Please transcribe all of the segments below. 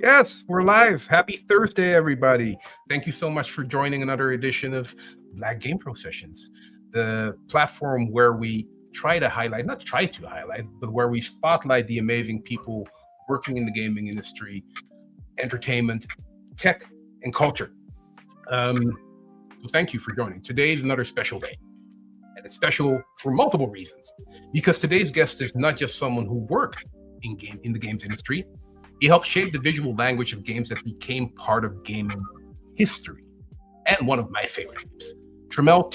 Yes, we're live. Happy Thursday, everybody. Thank you so much for joining another edition of Black Game Pro Sessions, the platform where we try to highlight, not try to highlight, but where we spotlight the amazing people working in the gaming industry, entertainment, tech, and culture. So thank you for joining. Today is another special day. And it's special for multiple reasons. Because today's guest is not just someone who worked in the games industry. He helped shape the visual language of games that became part of gaming history. And one of my favorite games. Tramell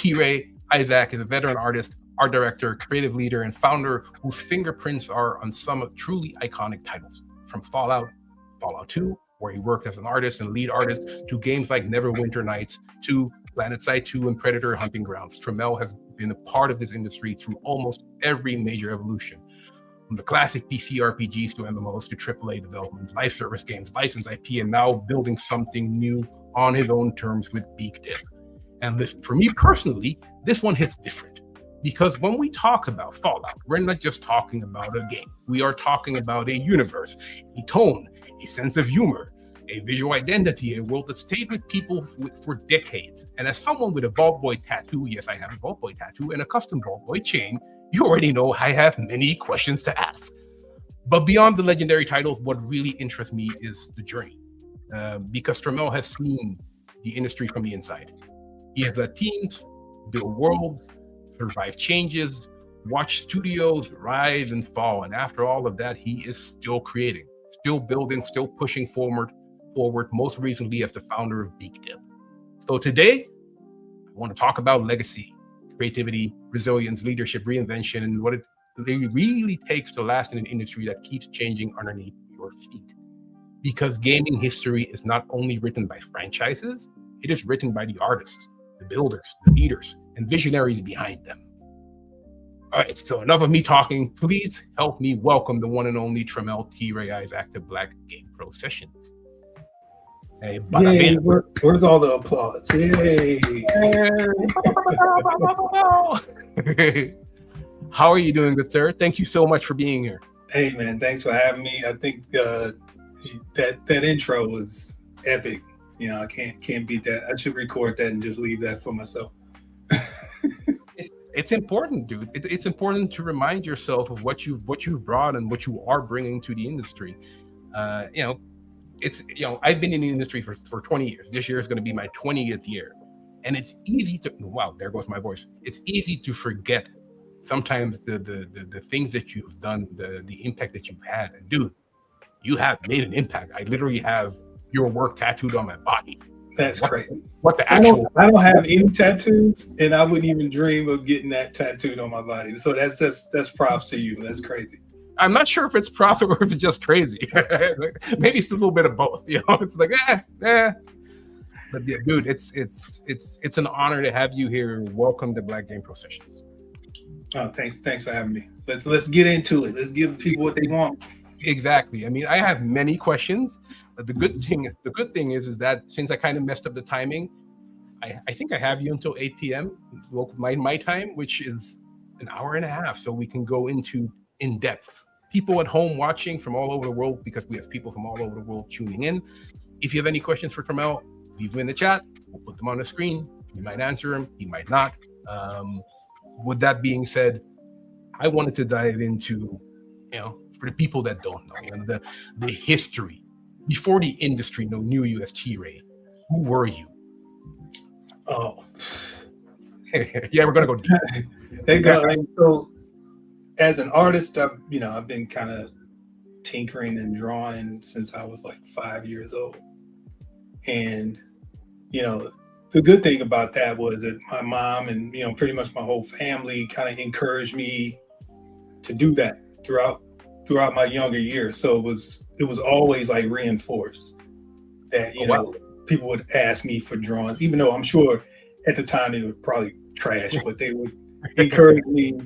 Isaac is a veteran artist, art director, creative leader, and founder whose fingerprints are on some truly iconic titles. From Fallout 2, where he worked as an artist and lead artist, to games like Neverwinter Nights, to PlanetSide 2 and Predator Hunting Grounds. Tramell has been a part of this industry through almost every major evolution. From the classic PC RPGs to MMOs to AAA development, live service games, licensed IP, and now building something new on his own terms with BEEKDiPP. And listen, for me personally, this one hits different. Because when we talk about Fallout, we're not just talking about a game. We are talking about a universe, a tone, a sense of humor, a visual identity, a world that stayed with people for decades. And as someone with a Vault Boy tattoo, yes, I have a Vault Boy tattoo, and a custom Vault Boy chain, you already know I have many questions to ask. But beyond the legendary titles, what really interests me is the journey. Because Tramell has seen the industry from the inside. He has led teams, build worlds, survive changes, watch studios rise and fall. And after all of that, he is still creating, still building, still pushing forward, most recently as the founder of BEEKDiPP. So today, I want to talk about legacy, creativity, resilience, leadership, reinvention, and what it really takes to last in an industry that keeps changing underneath your feet. Because gaming history is not only written by franchises, it is written by the artists, the builders, the leaders, and visionaries behind them. All right, so enough of me talking. Please help me welcome the one and only Tramell Isaac to Black Game Pro Sessions. Hey, yay, where's all the applause? Yay! How are you doing, good sir? Thank you so much for being here. Hey man, thanks for having me. I think that intro was epic. You know, I can't beat that. I should record that and just leave that for myself. It's important, dude. It's important to remind yourself of what you've brought and what you are bringing to the industry. I've been in the industry for 20 years. This year is going to be my 20th year. And it's easy to, wow, there goes my voice. It's easy to forget sometimes the things that you've done, the impact that you've had. And dude, you have made an impact. I literally have your work tattooed on my body. That's crazy. What the actual? I don't have any tattoos, and I wouldn't even dream of getting that tattooed on my body. So that's props to you. That's crazy. I'm not sure if it's props or if it's just crazy. Maybe it's a little bit of both. You know, it's like But yeah, dude, it's an honor to have you here. Welcome to Black Game Pro Sessions. Oh, thanks for having me. Let's get into it. Let's give people what they want. Exactly. I mean, I have many questions. But the good thing is that since I kind of messed up the timing, I think I have you until 8 p.m. my time, which is an hour and a half, so we can go into in depth. People at home watching from all over the world, because we have people from all over the world tuning in. If you have any questions for Tramell, leave them in the chat. We'll put them on the screen. He might answer them. He might not. With that being said, I wanted to dive into, for the people that don't know, the history. Before the industry knew you as T-Ray, who were you? Oh. Yeah, we're going to go deep. So as an artist, I've been kind of tinkering and drawing since I was like 5 years old. And, the good thing about that was that my mom and, pretty much my whole family kind of encouraged me to do that throughout my younger years. So it was always like reinforced that, people would ask me for drawings, even though I'm sure at the time they were probably trash, but they would encourage me,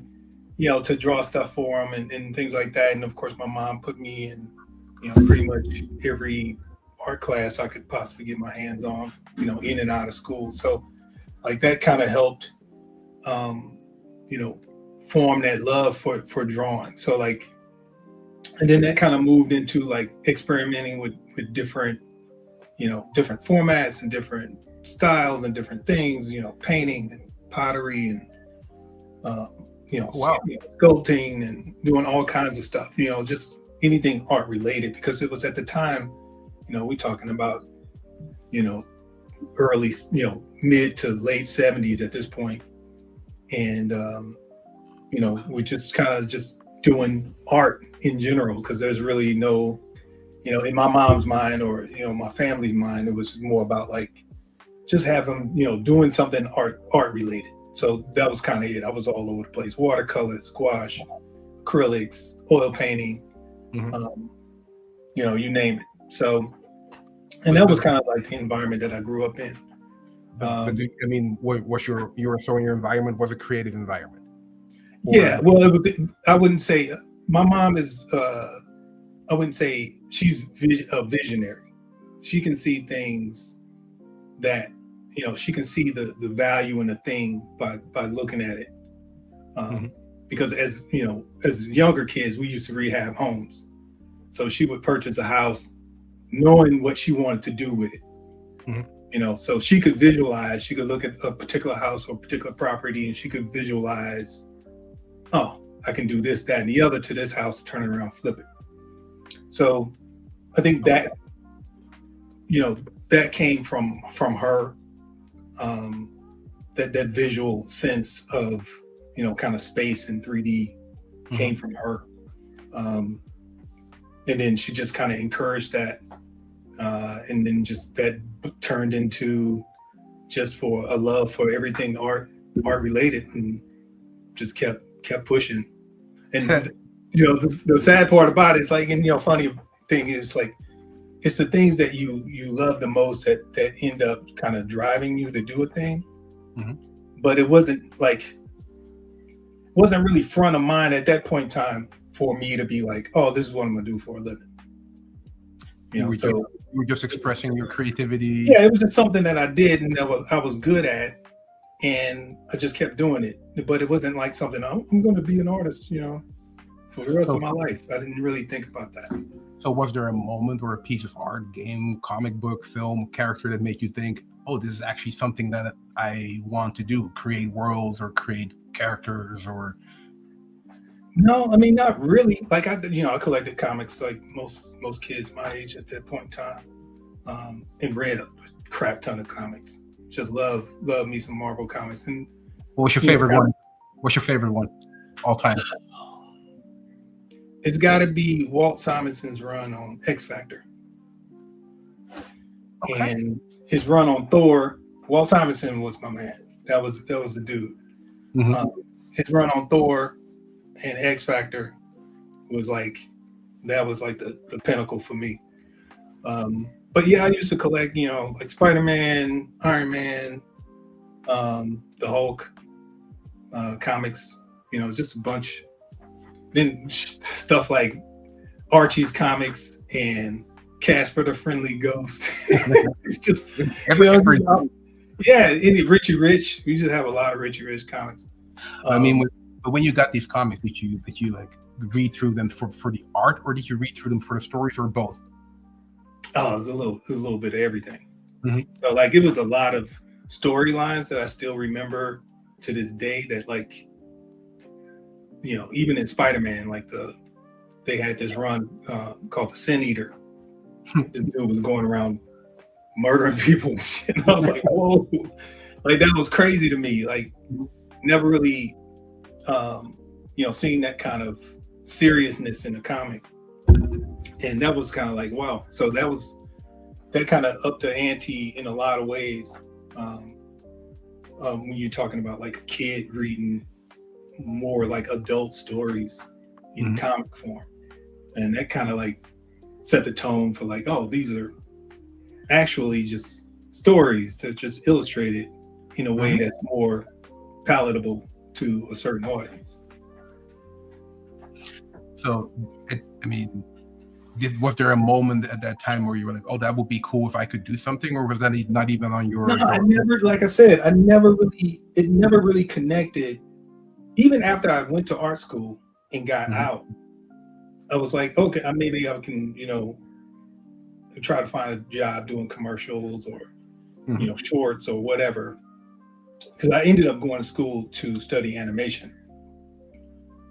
to draw stuff for them and things like that. And of course, my mom put me in, pretty much every art class I could possibly get my hands on, in and out of school. So like that kind of helped, form that love for drawing. So like, and then that kind of moved into like experimenting with with different, different formats and different styles and different things, painting and pottery and, Wow. sculpting and doing all kinds of stuff, just anything art related, because it was at the time, we talking about, early, mid to late 70s at this point. And, we're just kind of just doing art in general, because there's really no, in my mom's mind or, my family's mind, it was more about like just having, doing something art related. So that was kind of it. I was all over the place: watercolors, gouache, acrylics, oil painting, you name it. So, and that was kind of like the environment that I grew up in. What's your environment was a creative environment? Yeah, well, it was. I wouldn't say my mom is. I wouldn't say she's a visionary. She can see things that, she can see the value in a thing by looking at it. Because as younger kids, we used to rehab homes. So she would purchase a house knowing what she wanted to do with it. So she could visualize, she could look at a particular house or a particular property, and she could visualize, oh, I can do this, that, and the other to this house, turn it around, flip it. So I think that, that came from her, that visual sense of, kind of space and 3D came from her. And then she just kind of encouraged that. And then just that turned into just for a love for everything art related, and just kept pushing. And the sad part about it is like, and funny thing is like, it's the things that you love the most that end up kind of driving you to do a thing. But it wasn't really front of mind at that point in time for me to be like, oh, this is what I'm gonna do for a living. So you were just expressing your creativity. Yeah, it was just something that I did and that I was good at, and I just kept doing it. But it wasn't like something, oh, I'm going to be an artist, for the rest of my life. I didn't really think about that. So was there a moment or a piece of art, game, comic book, film, character that made you think, oh, this is actually something that I want to do, create worlds or create characters? Or no, I mean, not really. Like I collected comics like most kids my age at that point in time, and read a crap ton of comics. Just love me some Marvel comics. And what was your favorite one? What's your favorite one all time? It's got to be Walt Simonson's run on X Factor. Okay. And his run on Thor. Walt Simonson was my man. That was the dude. His run on Thor and X Factor was like the pinnacle for me. But yeah, I used to collect, like Spider-Man, Iron Man, the Hulk comics, just a bunch. Then stuff like Archie's comics and Casper the Friendly Ghost. It's just any Richie Rich. We just have a lot of Richie Rich comics. But when you got these comics, did you like read through them for the art, or did you read through them for the stories, or both? Oh, it was a little bit of everything. So like it was a lot of storylines that I still remember to this day. That like, even in Spider-Man, like they had this run called the Sin Eater. This dude was going around murdering people, and I was like, whoa, like that was crazy to me. Like never really, seeing that kind of seriousness in a comic. And that was kind of like, wow. So that kind of upped the ante in a lot of ways. When you're talking about like a kid reading more like adult stories in comic form. And that kind of like set the tone for like, oh, these are actually just stories that just illustrate it in a way that's more palatable to a certain audience. So, was there a moment at that time where you were like, oh, that would be cool if I could do something? Or was that not even on your... No, I never, like I said, it never really connected. Even after I went to art school and got out, I was like, okay, maybe I can, try to find a job doing commercials or Mhm. shorts or whatever. Because I ended up going to school to study animation,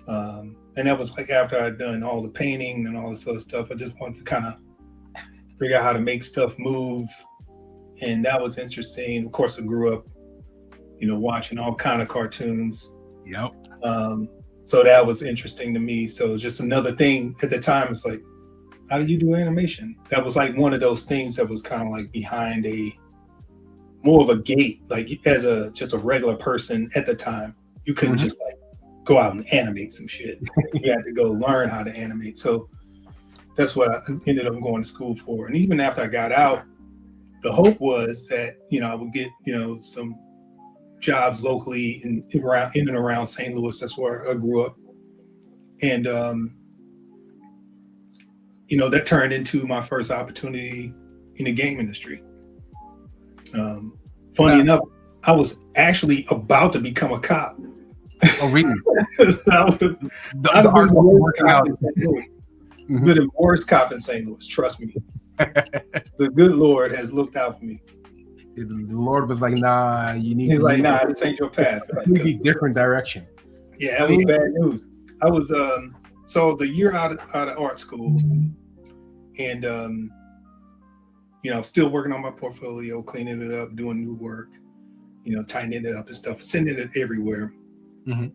and that was like after I'd done all the painting and all this other stuff. I just wanted to kind of figure out how to make stuff move, and that was interesting. Of course, I grew up, watching all kind of cartoons. Yep. So that was interesting to me. So just another thing at the time, it's like, how do you do animation? That was like one of those things that was kind of like behind more of a gate. Like as just a regular person at the time, you couldn't just like go out and animate some shit. You had to go learn how to animate. So that's what I ended up going to school for. And even after I got out, the hope was that, I would get, some jobs locally in and around St. Louis. That's where I grew up. And, that turned into my first opportunity in the game industry. Funny enough, I was actually about to become a cop. Oh, really? I've been the worst cop in St. Louis. Trust me. The good Lord has looked out for me. The Lord was like, nah, you need He's to like, nah, this ain't your path. Maybe different direction. Yeah, that was bad news. I was so I was a year out of art school, and still working on my portfolio, cleaning it up, doing new work, tightening it up and stuff, sending it everywhere. And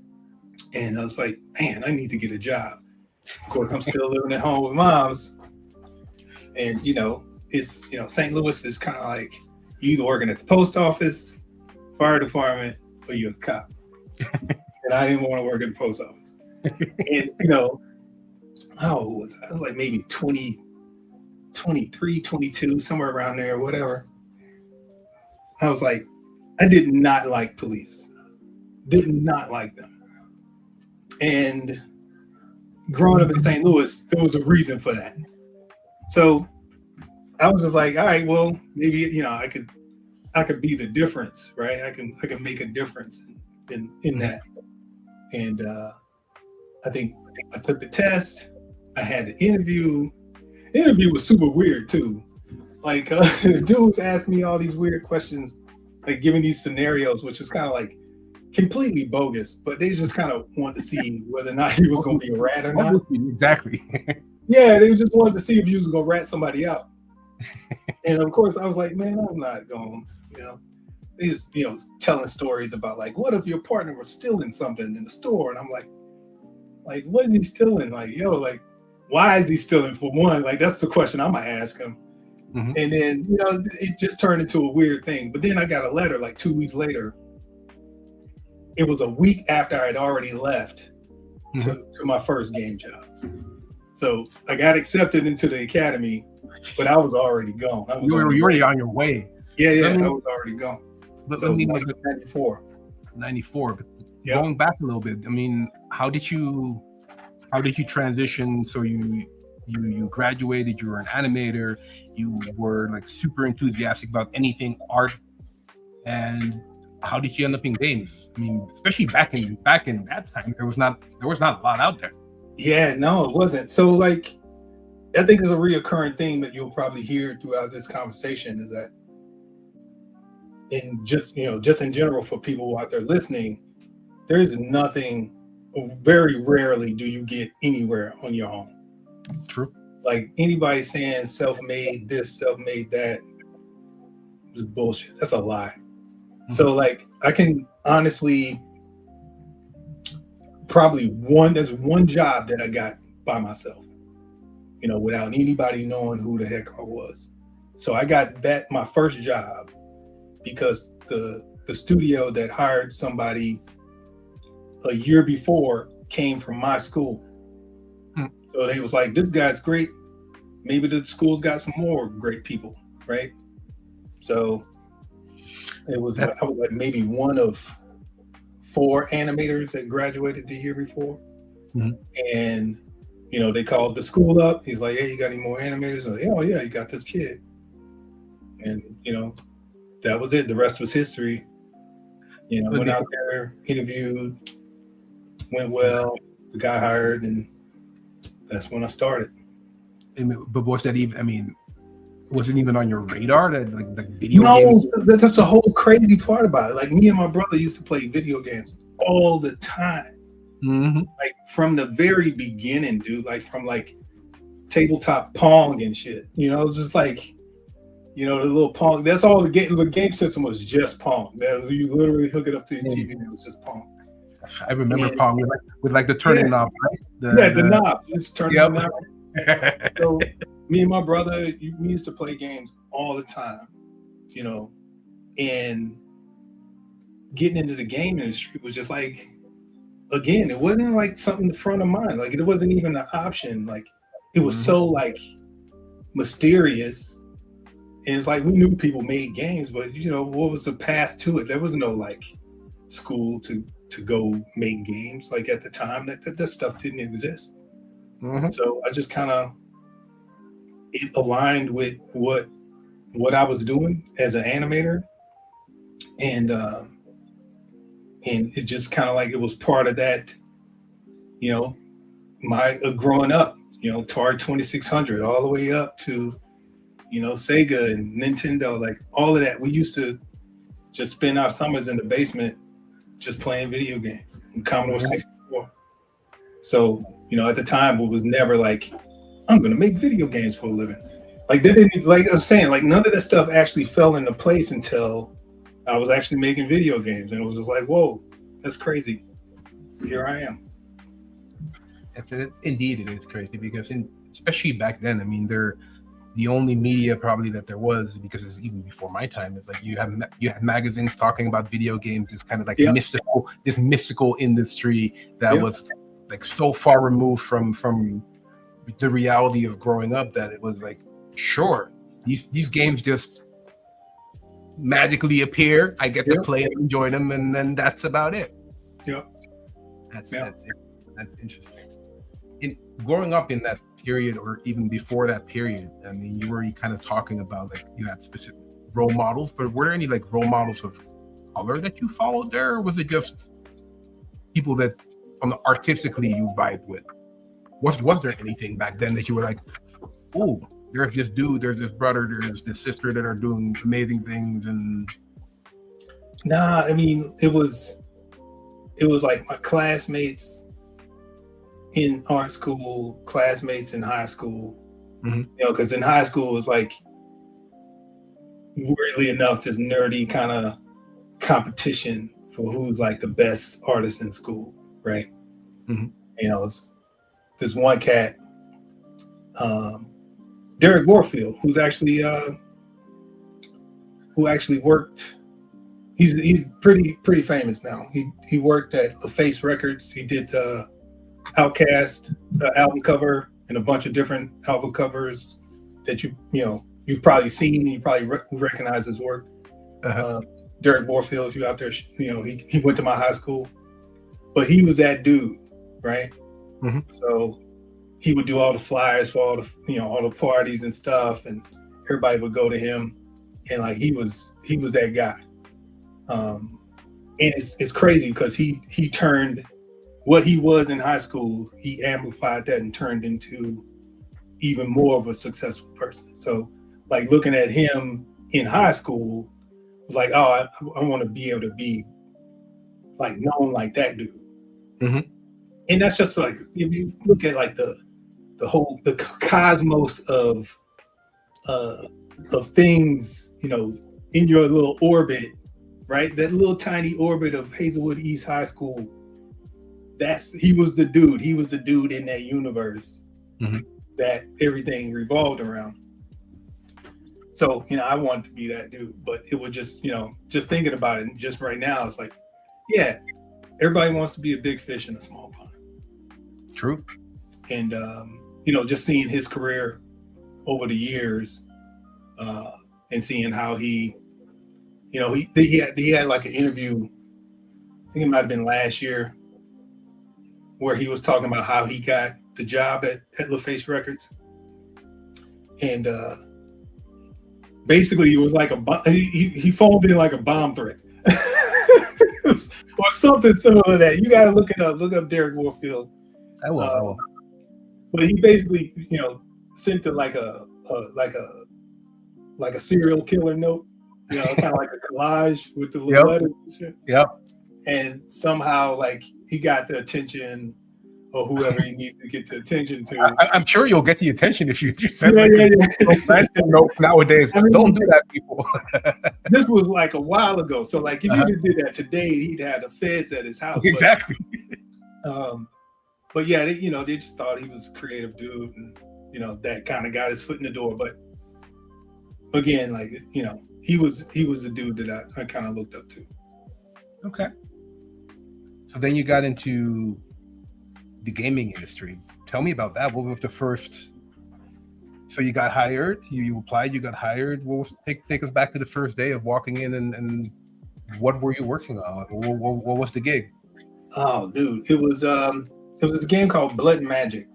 I was like, man, I need to get a job. Of course, I'm still living at home with moms, and it's St. Louis is kind of like you either working at the post office, fire department, or you're a cop. And I didn't want to work at the post office. And how old was I? I was like maybe 20, 23, 22, somewhere around there, whatever. I was like, I did not like police. Did not like them. And growing up in St. Louis, there was a reason for that. So I was just like, all right, well, maybe I could be the difference, right? I can make a difference in that. And I think I took the test. I had the interview. The interview was super weird too. Like this dude was asking me all these weird questions, like giving these scenarios, which was kind of like completely bogus, but they just kind of wanted to see whether or not he was going to be a rat or not. Exactly. Yeah, they just wanted to see if he was going to rat somebody out. And of course, I was like, man, I'm not going. They just telling stories about like, what if your partner was stealing something in the store? And I'm like, what is he stealing? Like, why is he stealing, for one? Like, that's the question I'm gonna ask him. And then it just turned into a weird thing. But then I got a letter like 2 weeks later. It was a week after I'd already left to my first game job. So I got accepted into the academy, but I was already gone. You were already on your way. Yeah, I was already gone. But so 94. 94. But going back a little bit, I mean, how did you transition? So you graduated, you were an animator, you were like super enthusiastic about anything art, and how did you end up in games? I mean, especially back in that time, there was not a lot out there. Yeah, no, it wasn't. So like, I think it's a reoccurring theme that you'll probably hear throughout this conversation is that, and just in general for people out there listening, there is nothing. Very rarely do you get anywhere on your own. True. Like anybody saying self-made this, self-made that is bullshit. That's a lie. So like I can honestly there's one job that I got by myself, without anybody knowing who the heck I was. So I got that my first job because the studio that hired somebody a year before came from my school. So they was like, this guy's great. Maybe the school's got some more great people, right? So I was like maybe one of 4 animators that graduated the year before. And they called the school up. He's like, hey, you got any more animators? I'm like, oh yeah, you got this kid. And that was it. The rest was history. Went out there, interviewed, went well, the guy hired, and that's when I started. But was that even, I mean, wasn't even on your radar that like video No, games. that's the whole crazy part about it. Like me and my brother used to play video games all the time. Mm-hmm. Like from the very beginning, dude. Like from like tabletop Pong and shit. You know, it's just like, you know, the little Pong. That's all the game system was just Pong. You literally hook it up to your TV and it was just Pong. I remember Pong with like the turning knob, right? The knob. Just turning the knob. Yep. So me and my brother, we used to play games all the time, you know, and getting into the game industry was just like, again, it wasn't like something front of mind. Like it wasn't even an option. Like it was so like mysterious. And it's like we knew people made games, but you know, what was the path to it? There was no like school to go make games. Like at the time that stuff didn't exist. So I just kind of, it aligned with what I was doing as an animator, and it just kind of like it was part of that, you know, my growing up, you know, Atari 2600 all the way up to, you know, Sega and Nintendo, like all of that. We used to just spend our summers in the basement just playing video games and Commodore 64. So, you know, at the time it was never like, I'm gonna make video games for a living. Like they didn't, like I'm saying, like none of that stuff actually fell into place until I was actually making video games, and it was just like, whoa, that's crazy. Here I am. Indeed, it is crazy because, especially back then, I mean, they're the only media probably that there was, because it's even before my time. It's like you have magazines talking about video games. It's kind of like mystical industry that was like so far removed from the reality of growing up that it was like, sure, these games just magically appear. I get to play and enjoy them, and then that's about it. That's interesting. In growing up in that period, or even before that period, I mean, you were kind of talking about like you had specific role models, but were there any like role models of color that you followed there, or was it just people that artistically you vibed with? Was there anything back then that you were like, oh, there's this dude, there's this brother, there's this sister that are doing amazing things? And nah, I mean, it was like my classmates in art school, classmates in high school, you know, because in high school it was like, weirdly enough, this nerdy kind of competition for who's like the best artist in school, right? You know, it's this one cat, Derek Warfield, who actually worked. He's pretty famous now. He worked at LaFace Records. He did Outkast album cover and a bunch of different album covers that you've probably seen. You probably recognize his work. Derek Warfield, if you out there, you know, he went to my high school, but he was that dude, right? So he would do all the flyers for all the parties and stuff, and everybody would go to him, and like he was that guy. And it's crazy because he turned what he was in high school, he amplified that and turned into even more of a successful person. So like looking at him in high school was like, oh, I want to be able to be like known like that dude. And that's just like, if you look at like the cosmos of things, you know, in your little orbit, right? That little tiny orbit of Hazelwood East High School. He was the dude. He was the dude in that universe that everything revolved around. So, you know, I wanted to be that dude, but it was just, you know, just thinking about it, and just right now, it's like, yeah, everybody wants to be a big fish in a small pond. True. And, you know, just seeing his career over the years, and seeing how he, you know, he had like an interview, I think it might have been last year, where he was talking about how he got the job at LaFace Records. And basically it was like he phoned in like a bomb threat. Or something similar to that. You got to look it up. Look up Derek Warfield. I will. But he basically, you know, sent it like a like a serial killer note, kind of like a collage with the little Yep. letters and shit. Yep. And somehow, like, he got the attention or whoever he needed to get the attention to. I'm sure you'll get the attention if you said Yeah. no, nowadays. I mean, Don't do that, people. This was like a while ago. So, like, if you did that today, he'd have the feds at his house. Exactly. But yeah, they just thought he was a creative dude, and that kind of got his foot in the door. But again, like, he was a dude that I kind of looked up to. Okay. So then you got into the gaming industry. Tell me about that. What was the first? So you got hired. You applied. You got hired. What was take us back to the first day of walking in and what were you working on? What was the gig? Oh, dude, it was a game called Blood and Magic.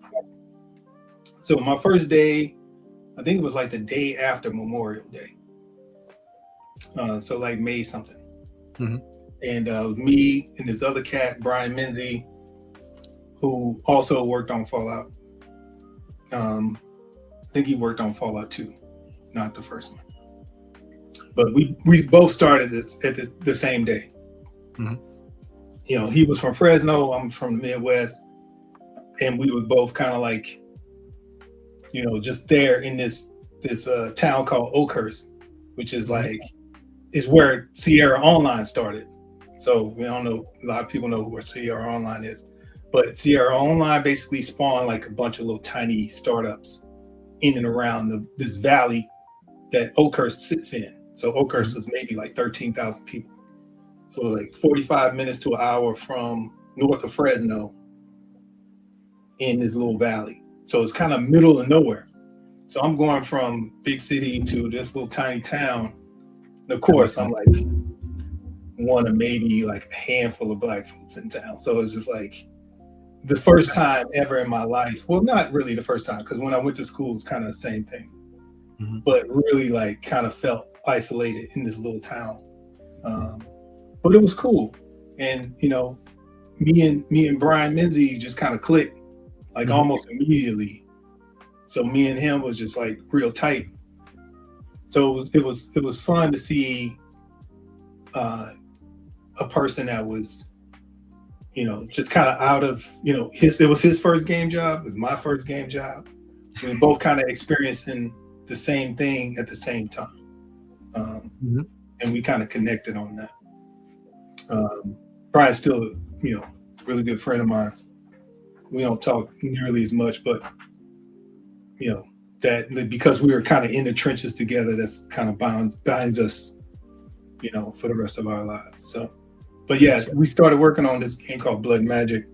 So my first day, I think it was like the day after Memorial Day. So like May something. Mm-hmm. And me and this other cat, Brian Menzie, who also worked on Fallout. I think he worked on Fallout 2, not the first one. But we both started at the same day. Mm-hmm. He was from Fresno, I'm from the Midwest, and we were both kind of like, just there in this town called Oakhurst, which is like, is where Sierra Online started. So we don't know, a lot of people know where Sierra Online is, but Sierra Online basically spawned like a bunch of little tiny startups in and around this valley that Oakhurst sits in. So Oakhurst is maybe like 13,000 people. So like 45 minutes to an hour from north of Fresno in this little valley. So it's kind of middle of nowhere. So I'm going from big city to this little tiny town. And of course, I'm like one of maybe like a handful of Black folks in town. So it's just like the first time ever in my life. Well, not really the first time, because when I went to school, it's kind of the same thing. Mm-hmm. But really like kind of felt isolated in this little town. But it was cool. And, me and Brian Menzie just kind of clicked like almost immediately. So me and him was just like real tight. So it was fun to see a person that was, just kind of out of, it was his first game job, it was my first game job. We were both kind of experiencing the same thing at the same time. And we kind of connected on that. Brian's still, really good friend of mine. We don't talk nearly as much, but that because we were kind of in the trenches together, that's kind of binds us, for the rest of our lives. So, but yeah, we started working on this game called Blood Magic,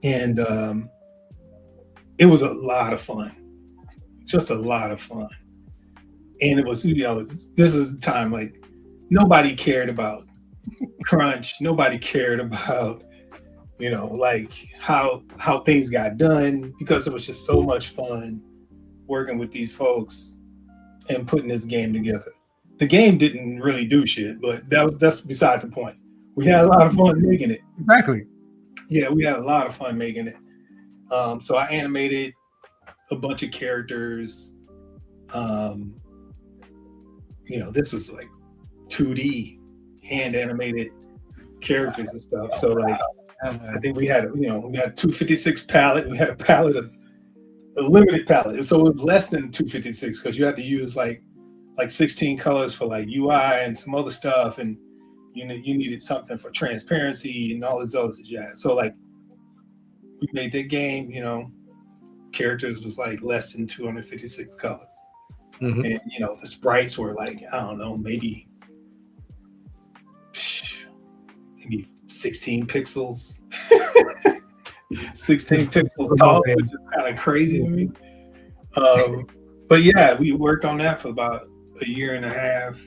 and it was a lot of fun, just a lot of fun. And it was, this is a time like nobody cared about crunch. Nobody cared about, like how things got done, because it was just so much fun working with these folks and putting this game together. The game didn't really do shit, but that's beside the point. We had a lot of fun making it. Exactly. Yeah, we had a lot of fun making it. So I animated a bunch of characters. This was like 2D hand animated characters and stuff. So like, I think we had 256 palette. We had a limited palette. So it was less than 256 because you had to use like 16 colors for like UI and some other stuff. And you needed something for transparency and all this other jazz. So like we made that game, characters was like less than 256 colors. Mm-hmm. And the sprites were like, I don't know, maybe 16 pixels. 16 pixels tall, which is kind of crazy to me. But yeah, we worked on that for about a year and a half.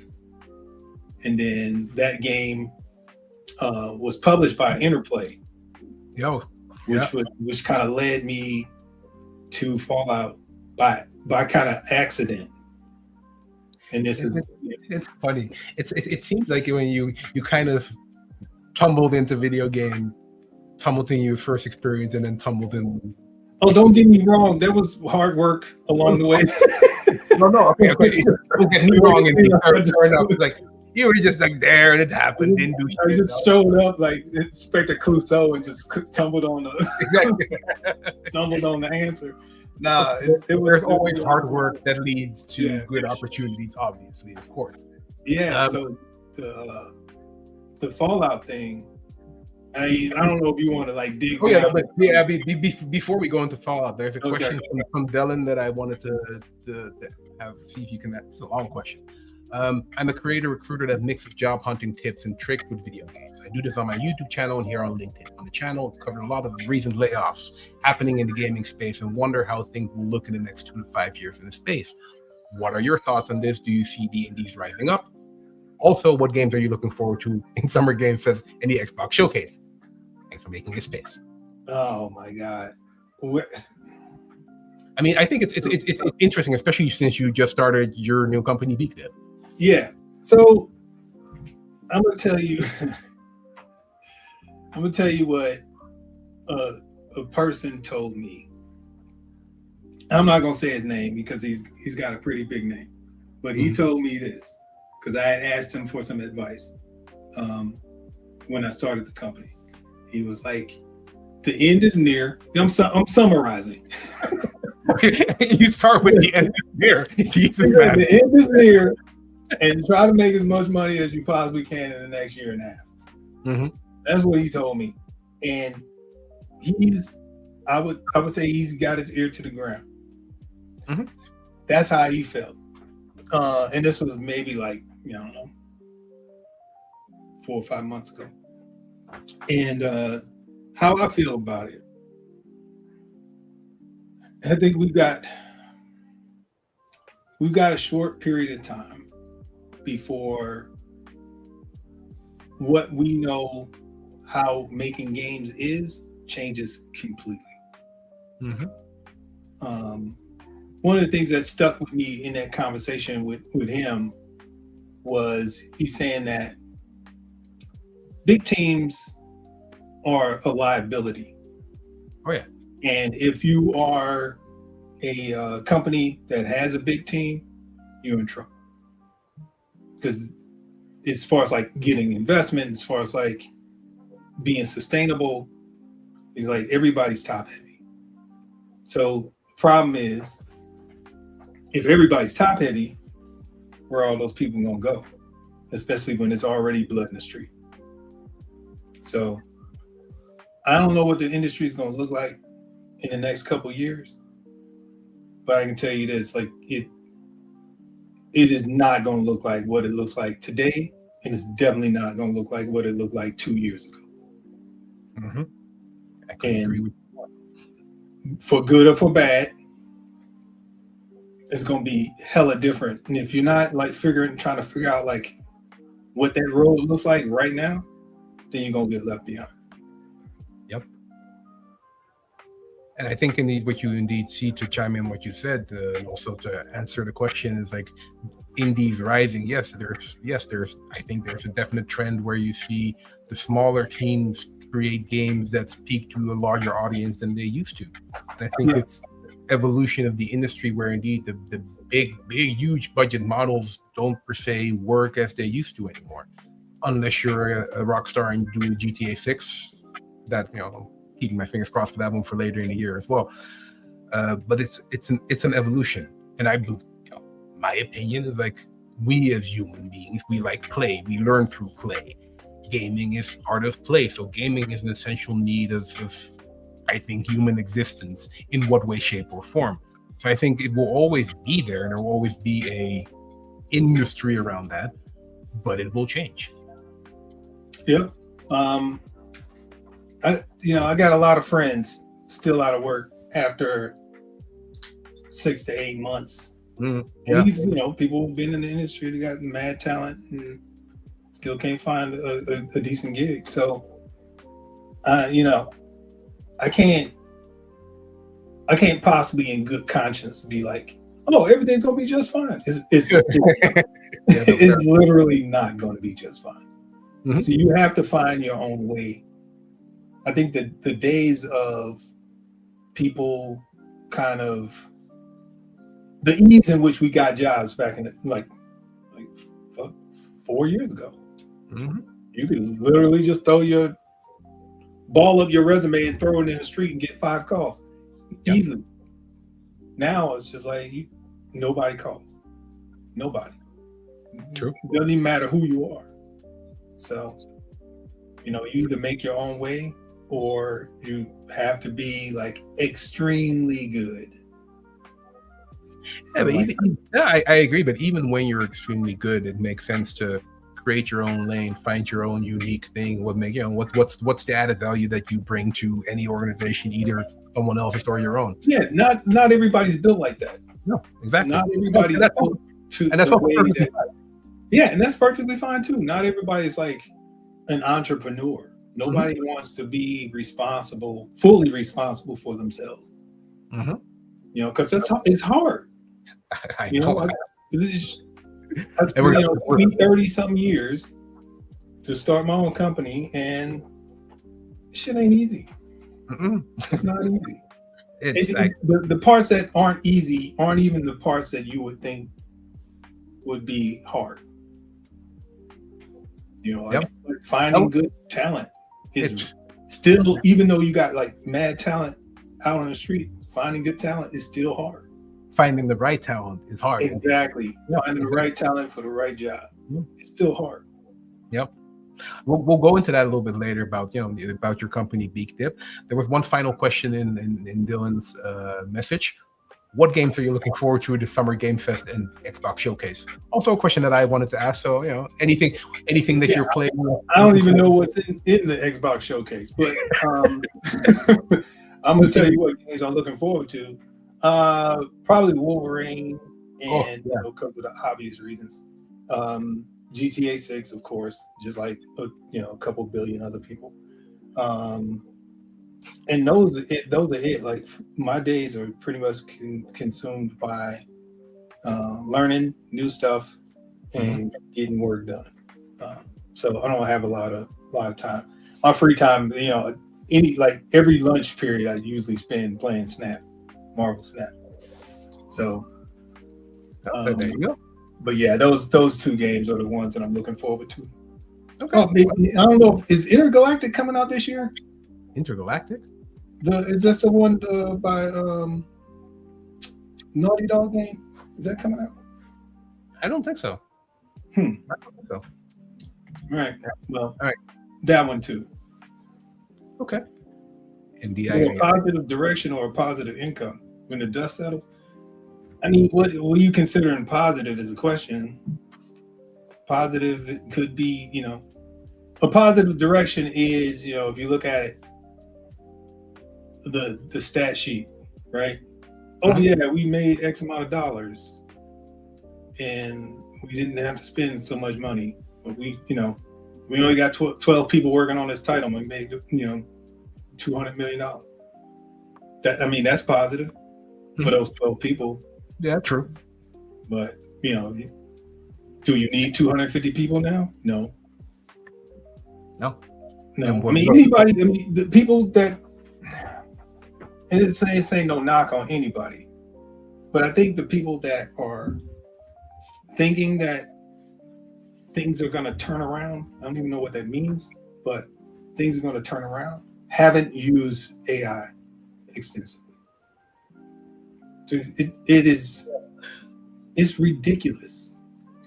And then that game was published by Interplay. Which kind of led me to Fallout by kind of accident. And it's funny. It seems like when you kind of tumbled into video game, tumbled in your first experience, and then tumbled in Oh, don't get me wrong. There was hard work along the way. No, okay. Don't get me wrong. And fair enough. It's like you were just like there, and it happened. Didn't do I shit. just showed up like Inspector Clouseau and just stumbled on the Exactly. stumbled on the answer. Nah, There's always hard work that leads to Yeah, good opportunities. Obviously, of course. Yeah. So the Fallout thing. I don't know if you want to like dig. Oh yeah, down. but before we go into Fallout, there's a question from Dylan that I wanted to have, see if you can. It's a long question. I'm a creator recruiter that mixes job hunting tips and tricks with video games. I do this on my YouTube channel and here on LinkedIn. On the channel, I cover a lot of recent layoffs happening in the gaming space and wonder how things will look in the next 2 to 5 years in the space. What are your thoughts on this? Do you see the indies rising up? Also, what games are you looking forward to in Summer Game Fest and the Xbox Showcase? Thanks for making this space. Oh my God. I mean, I think it's interesting, especially since you just started your new company, BEEKDiPP. Yeah. So I'm gonna tell you. I'm gonna tell you what a person told me. I'm not gonna say his name because he's got a pretty big name, but he told me this because I had asked him for some advice when I started the company. He was like, "The end is near." I'm summarizing. You start with the end is near. Jesus, man. The end is near, and try to make as much money as you possibly can in the next year and a half. Mm-hmm. That's what he told me, and I would say he's got his ear to the ground. Mm-hmm. That's how he felt, and this was maybe like, I don't know, 4 or 5 months ago. And how I feel about it, I think we've got a short period of time before what we know how making games is changes completely. Mm-hmm. One of the things that stuck with me in that conversation with him was he's saying that big teams are a liability. Oh yeah. And if you are a company that has a big team, you're in trouble. Because as far as like getting investment, as far as like being sustainable, it's like everybody's top heavy. So the problem is, if everybody's top heavy, where are all those people gonna go? Especially when it's already blood in the street. So I don't know what the industry is gonna look like in the next couple of years, but I can tell you this: like it is not going to look like what it looks like today, and it's definitely not going to look like what it looked like 2 years ago. Mm-hmm. I couldn't agree with you. For good or for bad, it's going to be hella different. And if you're not like trying to figure out like what that road looks like right now, then you're going to get left behind. Yep. And I think indeed what you indeed see, to chime in what you said, and also to answer the question, is like indies rising. Yes, there's I think there's a definite trend where you see the smaller teams create games that speak to a larger audience than they used to. And I think it's evolution of the industry where indeed the big huge budget models don't per se work as they used to anymore, unless you're a rock star and doing GTA 6. That, keeping my fingers crossed for that one for later in the year as well. But it's an evolution, and my opinion is like, we as human beings, we like play, we learn through play. Gaming is part of play, so gaming is an essential need of I think human existence in what way, shape, or form. So I think it will always be there, and there will always be a industry around that, but it will change. Yep. I got a lot of friends still out of work after 6 to 8 months. Mm, yeah. And these, people who've been in the industry, they got mad talent and still can't find a decent gig. So, I can't possibly in good conscience be like, oh, everything's gonna be just fine. It's literally not going to be just fine. Mm-hmm. So you have to find your own way. I think that the days of people kind of the ease in which we got jobs back in the, like 4 years ago. Mhm. You could literally just ball up your resume and throw it in the street and get 5 calls easily. Now it's just like nobody calls. Nobody. True. It doesn't even matter who you are. So, you either make your own way or you have to be like extremely good. Yeah, So, but like, I agree. But even when you're extremely good, it makes sense to create your own lane, find your own unique thing. What's the added value that you bring to any organization, either someone else's or your own? yeah, not everybody's built like that. No, exactly. Not everybody's built to and that's the all way perfectly that. fine. Yeah, and that's perfectly fine too. Not everybody's like an entrepreneur. Nobody wants to be fully responsible for themselves. Mhm. Because it's hard. I know. That's And we're it gonna- took me 30 some years to start my own company, and shit ain't easy. Mm-mm. It's not easy. It's like, The parts that aren't easy aren't even the parts that you would think would be hard. Like finding good talent is it's still, even though you got like mad talent out on the street, finding good talent is still hard. finding the right talent is hard. Exactly. Yeah, Finding the right talent for the right job. Yeah. It's still hard. Yep. We'll go into that a little bit later about about your company BEEKDiPP. There was one final question in Dylan's message. What games are you looking forward to the Summer Game Fest and Xbox Showcase? Also a question that I wanted to ask. So anything that you're playing. I don't even know what's in the Xbox Showcase, but I'm gonna tell you what games I'm looking forward to. Probably Wolverine, and because of the obvious reasons. GTA 6, of course, just like a couple billion other people. And those are it. Like my days are pretty much consumed by learning new stuff and getting work done. So I don't have a lot of time. My free time, every lunch period, I usually spend playing Marvel Snap. So there you go. But yeah, those 2 games are the ones that I'm looking forward to. Okay. Oh, maybe, I don't know. Is Intergalactic coming out this year? Intergalactic? Is that the one by Naughty Dog game? Is that coming out? I don't think so. I don't think so. Right. Well, all right. That one too. Okay. Indeed. A positive direction or a positive income when the dust settles. I mean, what are you considering positive is a question. Positive could be, a positive direction is, if you look at it, the stat sheet, right? Oh yeah, we made X amount of dollars and we didn't have to spend so much money, but we only got 12 people working on this title and we made, $200 million. That's positive for those 12 people. Yeah, true. But, do you need 250 people now? No. No. Anybody, the people that, and it's saying no knock on anybody, but I think the people that are thinking that things are going to turn around, I don't even know what that means, but things are going to turn around, haven't used AI extensively. It's ridiculous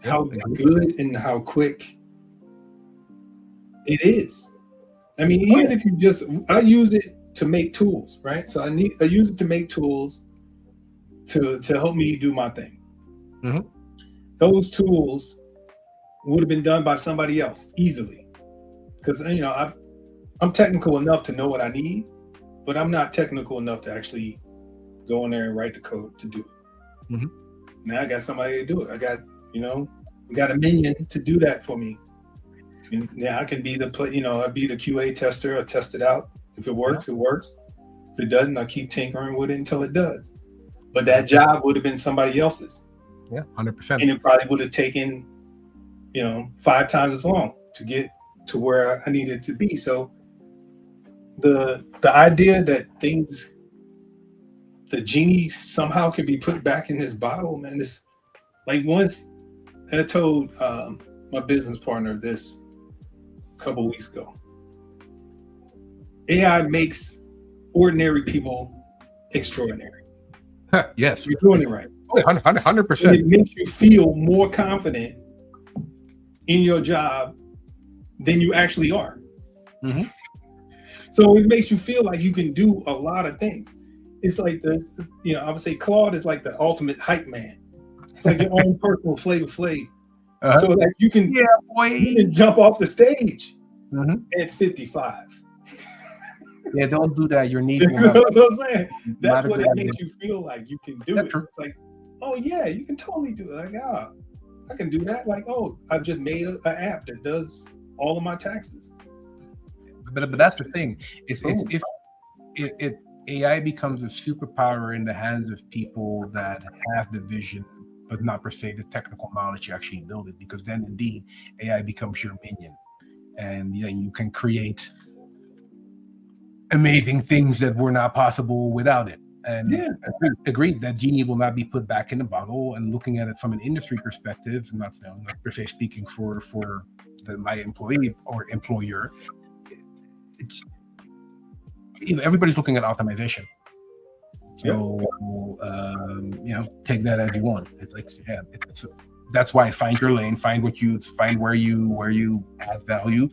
how good and how quick it is. I mean, even if I use it to make tools, right? So I use it to make tools to help me do my thing. Those tools would have been done by somebody else easily, because I'm technical enough to know what I need, but I'm not technical enough to actually go in there and write the code to do it. Now I got somebody to do it. I got a minion to do that for me. And now I can be I'd be the QA tester. I test it out. If it works, it works. If it doesn't, I keep tinkering with it until it does. But that job would have been somebody else's. Yeah, 100%. And it probably would have taken, 5 times as long to get to where I needed to be. So the idea that things the genie somehow can be put back in his bottle, man. This, like, once I told my business partner this a couple weeks ago. AI makes ordinary people extraordinary. Yes, You're doing it right. 100%. It makes you feel more confident in your job than you actually are. Mm-hmm. So it makes you feel like you can do a lot of things. It's like I would say Claude is like the ultimate hype man. It's like your own personal Flavor Flav. So like you can jump off the stage at 55. Yeah, don't do that. Your knees You will know what I'm saying? That's what it idea. makes you feel like you can do it. True. It's like, oh yeah, you can totally do it. Like, I can do that. Like, oh, I've just made an app that does all of my taxes. But that's the thing. If AI becomes a superpower in the hands of people that have the vision, but not per se the technical knowledge to actually build it, because then indeed AI becomes your minion, and you can create amazing things that were not possible without it. And agreed that genie will not be put back in the bottle. And looking at it from an industry perspective, not per se speaking for my employee or employer, it's everybody's looking at optimization. So take that as you want. It's like that's why find your lane, find where you add value,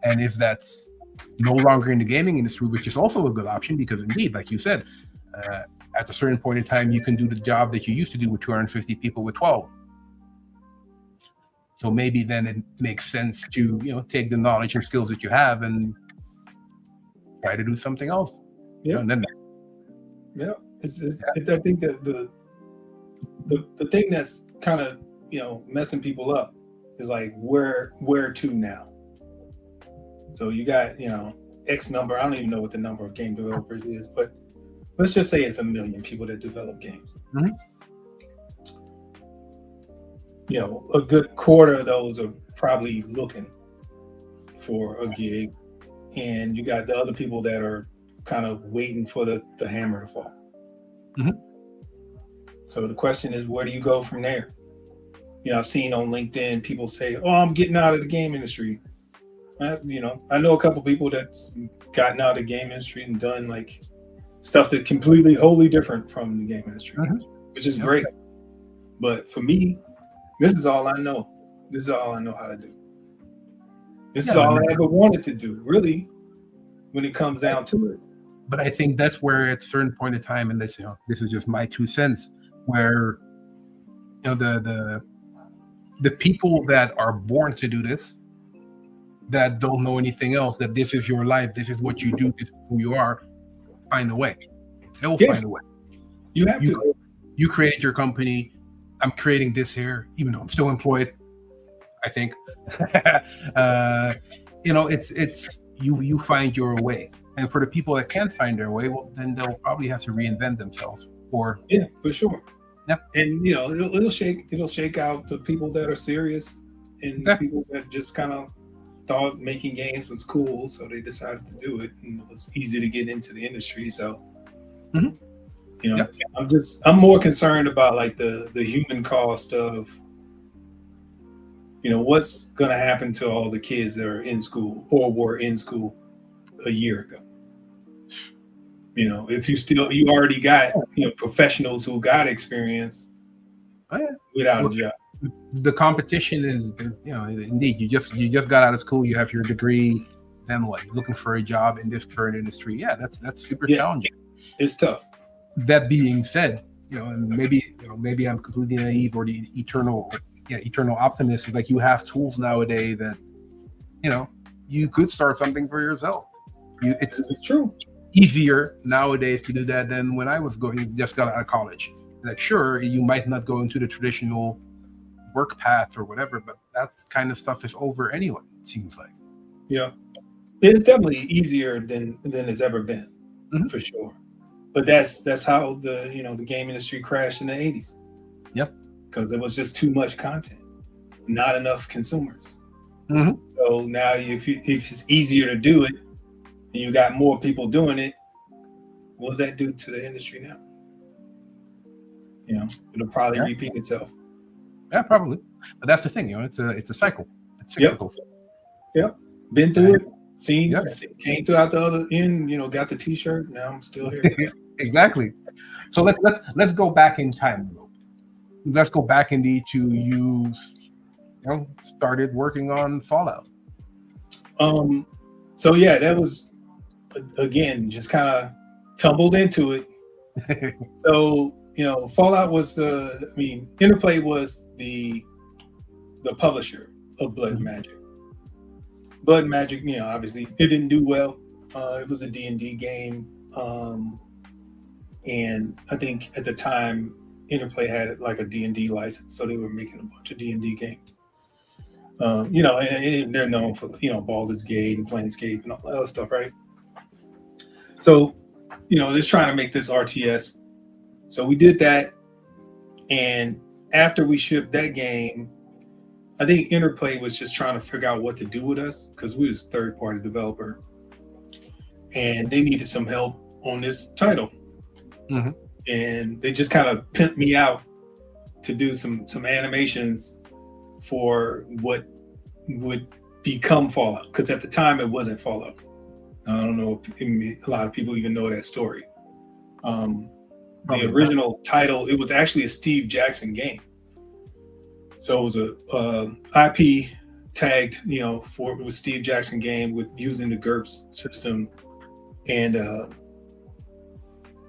and if that's no longer in the gaming industry, which is also a good option, because indeed, like you said, at a certain point in time, you can do the job that you used to do with 250 people with 12. So maybe then it makes sense to take the knowledge and skills that you have and try to do something else. Yeah. And then I think that the thing that's kind of messing people up is like where to now. So you got X number. I don't even know what the number of game developers is, but let's just say it's 1 million people that develop games. Mm-hmm. A good quarter of those are probably looking for a gig, and you got the other people that are kind of waiting for the hammer to fall. Mm-hmm. So the question is, where do you go from there? I've seen on LinkedIn people say, "Oh, I'm getting out of the game industry." I know a couple people that's gotten out of the game industry and done like stuff that's completely, wholly different from the game industry, which is great. But for me, this is all I know. This is all I know how to do. This is all I ever wanted to do, really, when it comes down to it. But I think that's where at a certain point in time, and this is just my 2 cents, where the people that are born to do this, that don't know anything else, that this is your life, this is what you do, this is who you are, find a way. They will find a way. You have to. You created your company. I'm creating this here, even though I'm still employed, I think. It's you find your way. And for the people that can't find their way, well, then they'll probably have to reinvent themselves. For sure. Yeah. And it'll shake out the people that are serious and the people that just kind of thought making games was cool, so they decided to do it, and it was easy to get into the industry. So I'm more concerned about like the human cost of what's going to happen to all the kids that are in school or were in school a year ago. If you already got professionals who got experience without a job. The competition is, indeed, you just got out of school, you have your degree, then what? You're looking for a job in this current industry. Yeah, that's super challenging. It's tough. That being said, and maybe I'm completely naive or the eternal optimist. Like, you have tools nowadays that, you could start something for yourself. It's true. Easier nowadays to do that than when I was just got out of college. Like, sure, you might not go into the traditional work path or whatever, but that kind of stuff is over anyway, it seems like. Yeah, it's definitely easier than it's ever been, for sure. But that's how the game industry crashed in the 80s. Yep. Because it was just too much content, not enough consumers. Mm-hmm. So now if it's easier to do it and you got more people doing it, what does that do to the industry now? it'll probably Yeah. repeat itself. Yeah, probably. But that's the thing, it's a cycle. It's Yep. cyclical. Yep. Been through it. Yeah. Came through out the other end. Got the T-shirt. Now I'm still here. Exactly. So let's go back in time. Let's go back indeed to you started working on Fallout. So yeah, that was again just kind of tumbled into it. So Fallout was Interplay was the publisher of Blood and Magic. Blood and Magic, obviously it didn't do well. It was a D&D game, and I think at the time Interplay had like a D&D license, so they were making a bunch of D&D games. And they're known for Baldur's Gate and Planescape and all that other stuff, right? So they're trying to make this RTS. So we did that, and after we shipped that game, I think Interplay was just trying to figure out what to do with us because we was a third-party developer, and they needed some help on this title. Mm-hmm. And they just kind of pimped me out to do some animations for what would become Fallout, because at the time it wasn't Fallout. I don't know if a lot of people even know that story. The original title, it was actually a Steve Jackson game. So it was a IP tagged, for it was Steve Jackson game with using the GURPS system. And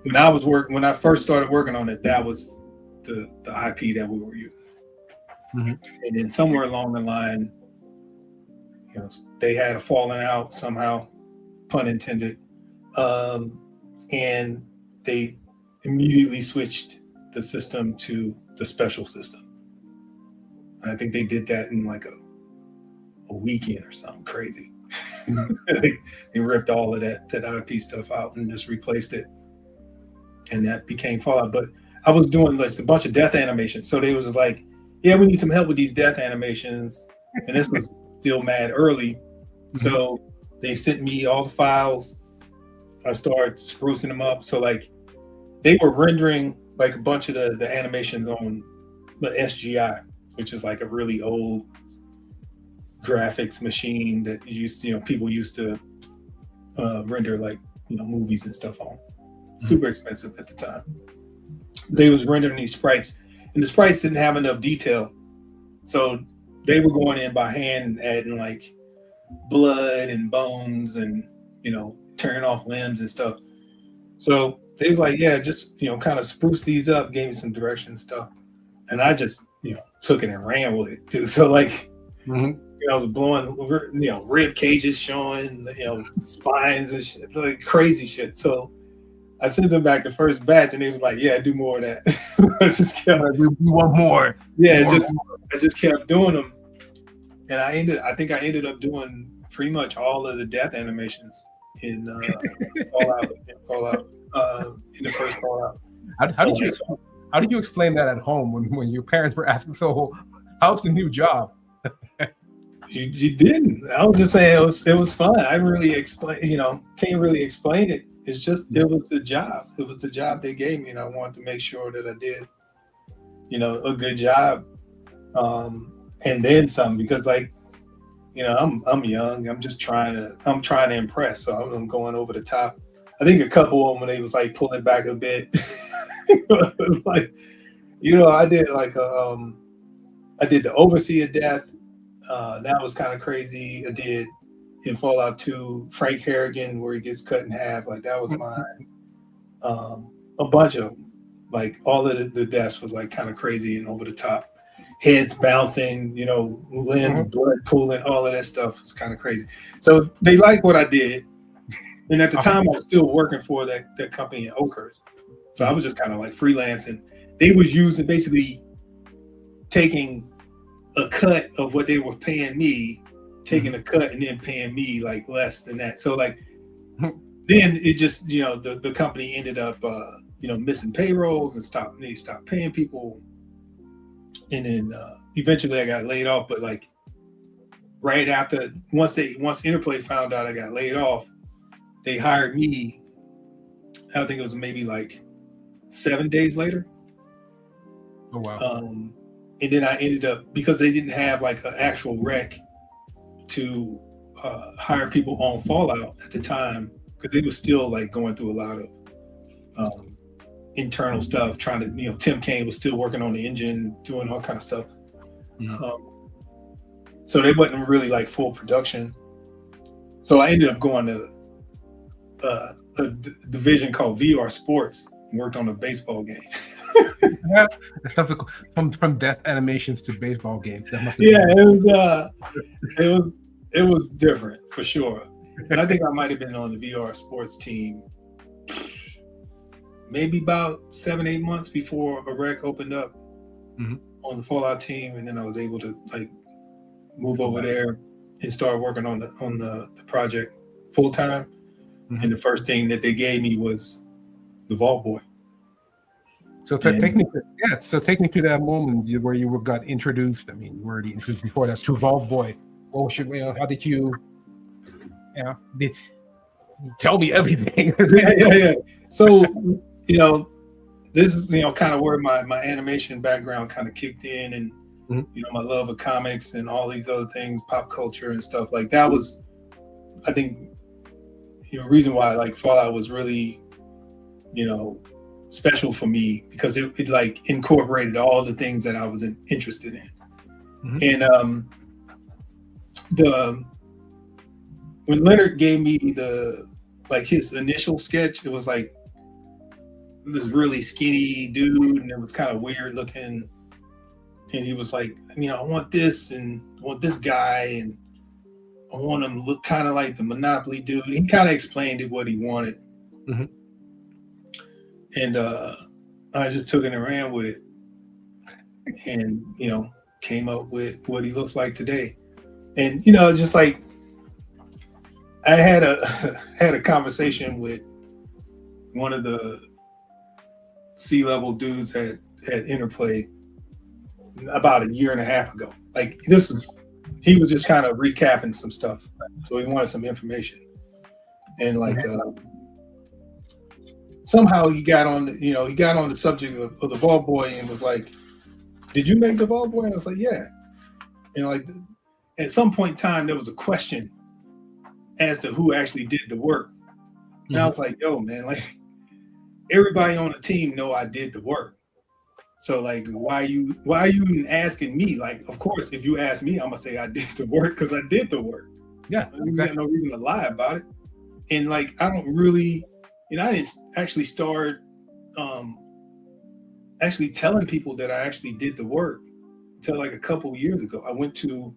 when I first started working on it, that was the IP that we were using. Mm-hmm. And then somewhere along the line, they had a falling out somehow, pun intended, and they immediately switched the system to the special system. And I think they did that in like a weekend or something crazy. They ripped all of that IP stuff out and just replaced it, and that became Fallout. But I was doing like a bunch of death animations, so they was just like, yeah, we need some help with these death animations, and this was still mad early. So they sent me all the files. I started sprucing them up. So like they were rendering like a bunch of the animations on the SGI, which is like a really old graphics machine that people used to render like movies and stuff on. Super expensive at the time. They was rendering these sprites, and the sprites didn't have enough detail, so they were going in by hand, adding like blood and bones and tearing off limbs and stuff. So they was like, yeah, just kind of spruce these up, gave me some direction and stuff, and I just took it and ran with it too. So like I was blowing rib cages showing, spines and shit, like crazy shit. So I sent them back the first batch, and they was like, "Yeah, do more of that." I just kept, we want more. Yeah, I just kept doing them, and I think I ended up doing pretty much all of the death animations in Fallout. In the first Fallout. How did you explain that at home when your parents were asking? So, how's the new job? You didn't. I was just saying it was fun. I really can't really explain it. It's just it was the job. It was the job they gave me, and I wanted to make sure that I did, a good job, and then some, because like, I'm young. I'm trying to impress, so I'm going over the top. I think a couple of them, they was like pulling back a bit. Like, I did like I did the Overseer death. That was kind of crazy. I did in Fallout 2 Frank Harrigan, where he gets cut in half. Like that was mine. A bunch of them. Like all of the deaths was like kind of crazy and over the top. Heads bouncing, limbs, blood pooling, all of that stuff was kind of crazy. So they liked what I did. And at the time I was still working for that company in Oakhurst. So I was just kind of like freelancing. They was basically taking a cut of what they were paying me, taking a cut and then paying me like less than that. So like then it just the company ended up missing payrolls and they stopped paying people, and then eventually I got laid off. But like right after, once Interplay found out I got laid off, they hired me. I think it was maybe like 7 days later, Oh wow. And then I ended up, because they didn't have like an actual rec to hire people on Fallout at the time, because they was still like going through a lot of internal stuff, trying to, you know, Tim Kaine was still working on the engine, doing all kind of stuff. So they wasn't really like full production. So I ended up going to a division called VR Sports and worked on a baseball game. From death animations to baseball games. That must have it was different for sure. And I think I might have been on the VR Sports team maybe about 7-8 months before a rec opened up on the Fallout team, and then I was able to like move over there and start working on the project full time. And the first thing that they gave me was the Vault Boy. So technically, that moment where you got introduced, I mean, you were already introduced before that to Vault Boy. Well, how did you? Tell me everything. Yeah. So, you know, this is, you know, kind of where my animation background kind of kicked in, and you know, my love of comics and all these other things, pop culture and stuff like that was, I think, you know, reason why like Fallout was really, you know, special for me, because it like incorporated all the things that I was interested in. And when Leonard gave me his initial sketch, it was like this really skinny dude, and it was kind of weird looking, and he was like, you know, I want this, and I want this guy, and I want him to look kind of like the Monopoly dude. He kind of explained it, what he wanted. And I just took it and ran with it, and, you know, came up with what he looks like today. And, you know, just like I had a conversation with one of the C-level dudes at Interplay about a year and a half ago. Like, he was just kind of recapping some stuff, so he wanted some information, and like somehow he got on the subject of the Vault Boy, and was like, "Did you make the Vault Boy?" And I was like, "Yeah." And like at some point in time, there was a question as to who actually did the work, and I was like, "Yo, man, like everybody on the team know I did the work. So like, why are you even asking me? Like, of course, if you ask me, I'm gonna say I did the work, because I did the work. Yeah, you got no reason to lie about it. And like, I don't really, you know, I didn't actually start actually telling people that I actually did the work until like a couple of years ago. I went to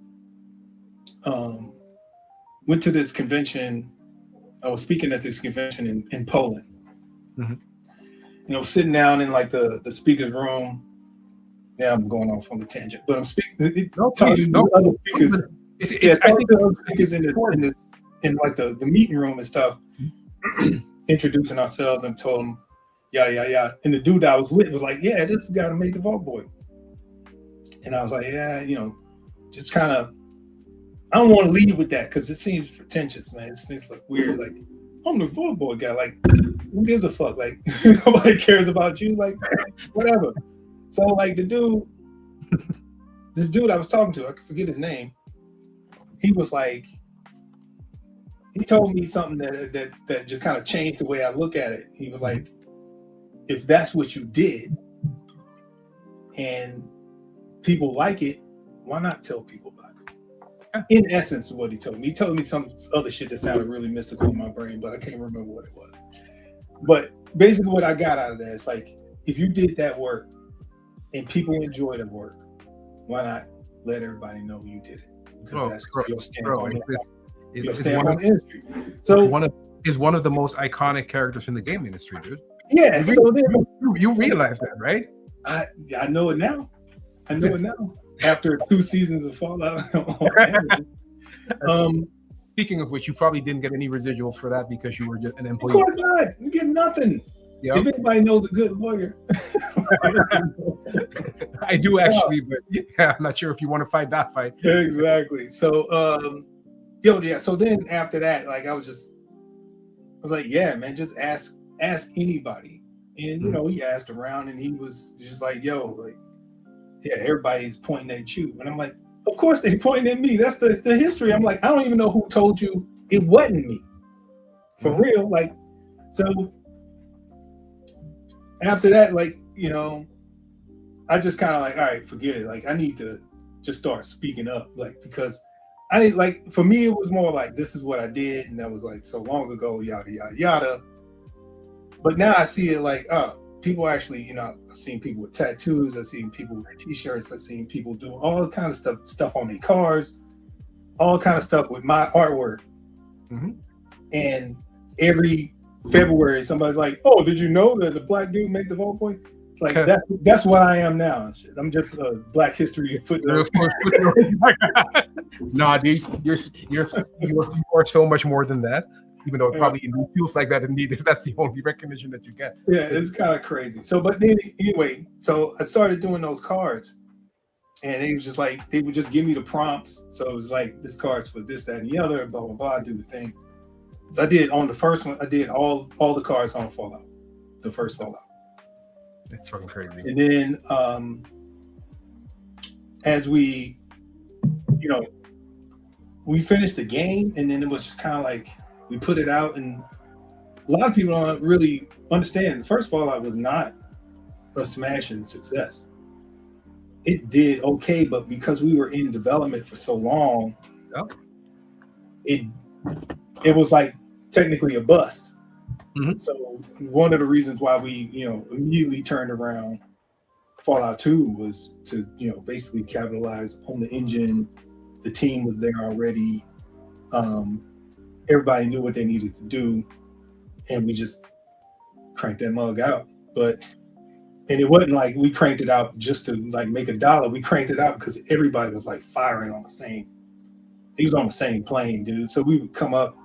this convention. I was speaking at this convention in Poland. You know, sitting down in like the speaker's room. Yeah, I'm going off on the tangent, but I'm speaking. Talking to other speakers. Talking to other speakers in like the meeting room and stuff, introducing ourselves, and told them, yeah. And the dude I was with was like, "Yeah, this is the guy that made the Vault Boy." And I was like, "Yeah, you know, just kind of, I don't want to lead with that because it seems pretentious, man. It seems like weird. Like, I'm the Vault Boy guy. Like, who gives a fuck? Like, nobody cares about you. Like, whatever." So, like, this dude I was talking to, I forget his name. He was like, he told me something that just kind of changed the way I look at it. He was like, "If that's what you did and people like it, why not tell people about it?" In essence, what he told me. He told me some other shit that sounded really mystical in my brain, but I can't remember what it was. But basically what I got out of that is like, if you did that work and people enjoy the work, why not let everybody know you did it? Because that's your stamp on the industry. So one of the most iconic characters in the game industry, dude. Yeah. So then you realize that, right? I know it now. I know it now. After 2 seasons of Fallout. Speaking of which, you probably didn't get any residuals for that because you were just an employee. Of course not. You get nothing. Yep. If anybody knows a good lawyer. I do actually, but yeah, I'm not sure if you want to fight that fight. Exactly. So so then after that, like I was like, yeah, man, just ask anybody. And you know, he asked around, and he was just like, "Yo, like, yeah, everybody's pointing at you. And I'm like, of course they're pointing at me. That's the history. I'm like, I don't even know who told you it wasn't me. For real. Like, so after that, like, you know, I just kind of like, all right, forget it. Like, I need to just start speaking up. Like, because I like, for me, it was more like, this is what I did. And that was like so long ago, yada, yada, yada. But now I see it like, oh, people actually, you know, I've seen people with tattoos. I've seen people wear t-shirts. I've seen people do all kind of stuff on their cars, all kind of stuff with my artwork. And every February, somebody's like, oh, did you know that the black dude made the ballpoint? Like, that's what I am now. I'm just a Black History footnote. Nah, dude, you are so much more than that. Even though it probably feels like that indeed, if that's the only recognition that you get. Yeah, it's kind of crazy. So, but then anyway, so I started doing those cards, and it was just like, they would just give me the prompts. So it was like, this card's for this, that, and the other, blah, blah, blah, do the thing. So I did on the first one, I did all the cards on Fallout, the first Fallout. It's fucking crazy. And then as we, you know, we finished the game, and then it was just kind of like, we put it out, and a lot of people don't really understand. The first Fallout was not a smashing success. It did okay, but because we were in development for so long, it was like technically a bust. So one of the reasons why we, you know, immediately turned around Fallout 2 was to, you know, basically capitalize on the engine. The team was there already. Everybody knew what they needed to do, and we just cranked that mug out. And it wasn't like we cranked it out just to like make $1. We cranked it out because everybody was like firing on the same. He was on the same plane, dude. So we would come up,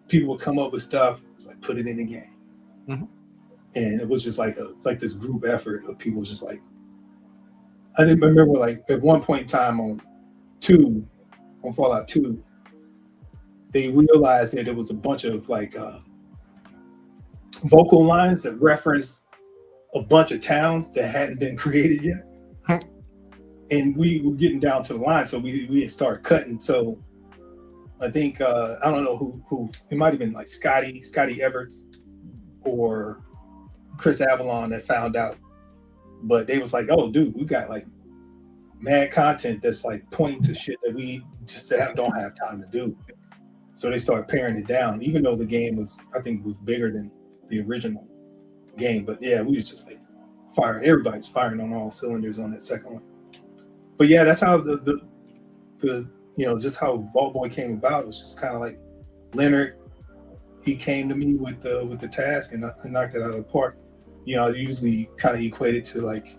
people would come up with stuff, like put it in the game, and it was just like this group effort of people just like. I didn't remember, like at one point in time on Fallout 2. They realized that there was a bunch of like vocal lines that referenced a bunch of towns that hadn't been created yet. And we were getting down to the line, so we had started cutting. So I think I don't know who it might have been, like Scotty Everts or Chris Avalon that found out. But they was like, oh dude, we got like mad content that's like pointing to shit that we just don't have time to do. So they started paring it down, even though the game was bigger than the original game. But yeah, we was just like firing. Everybody's firing on all cylinders on that second one. But yeah, that's how the you know, just how Vault Boy came about. It was just kind of like Leonard. He came to me with the task, and I knocked it out of the park. You know, I usually kind of equate it to like,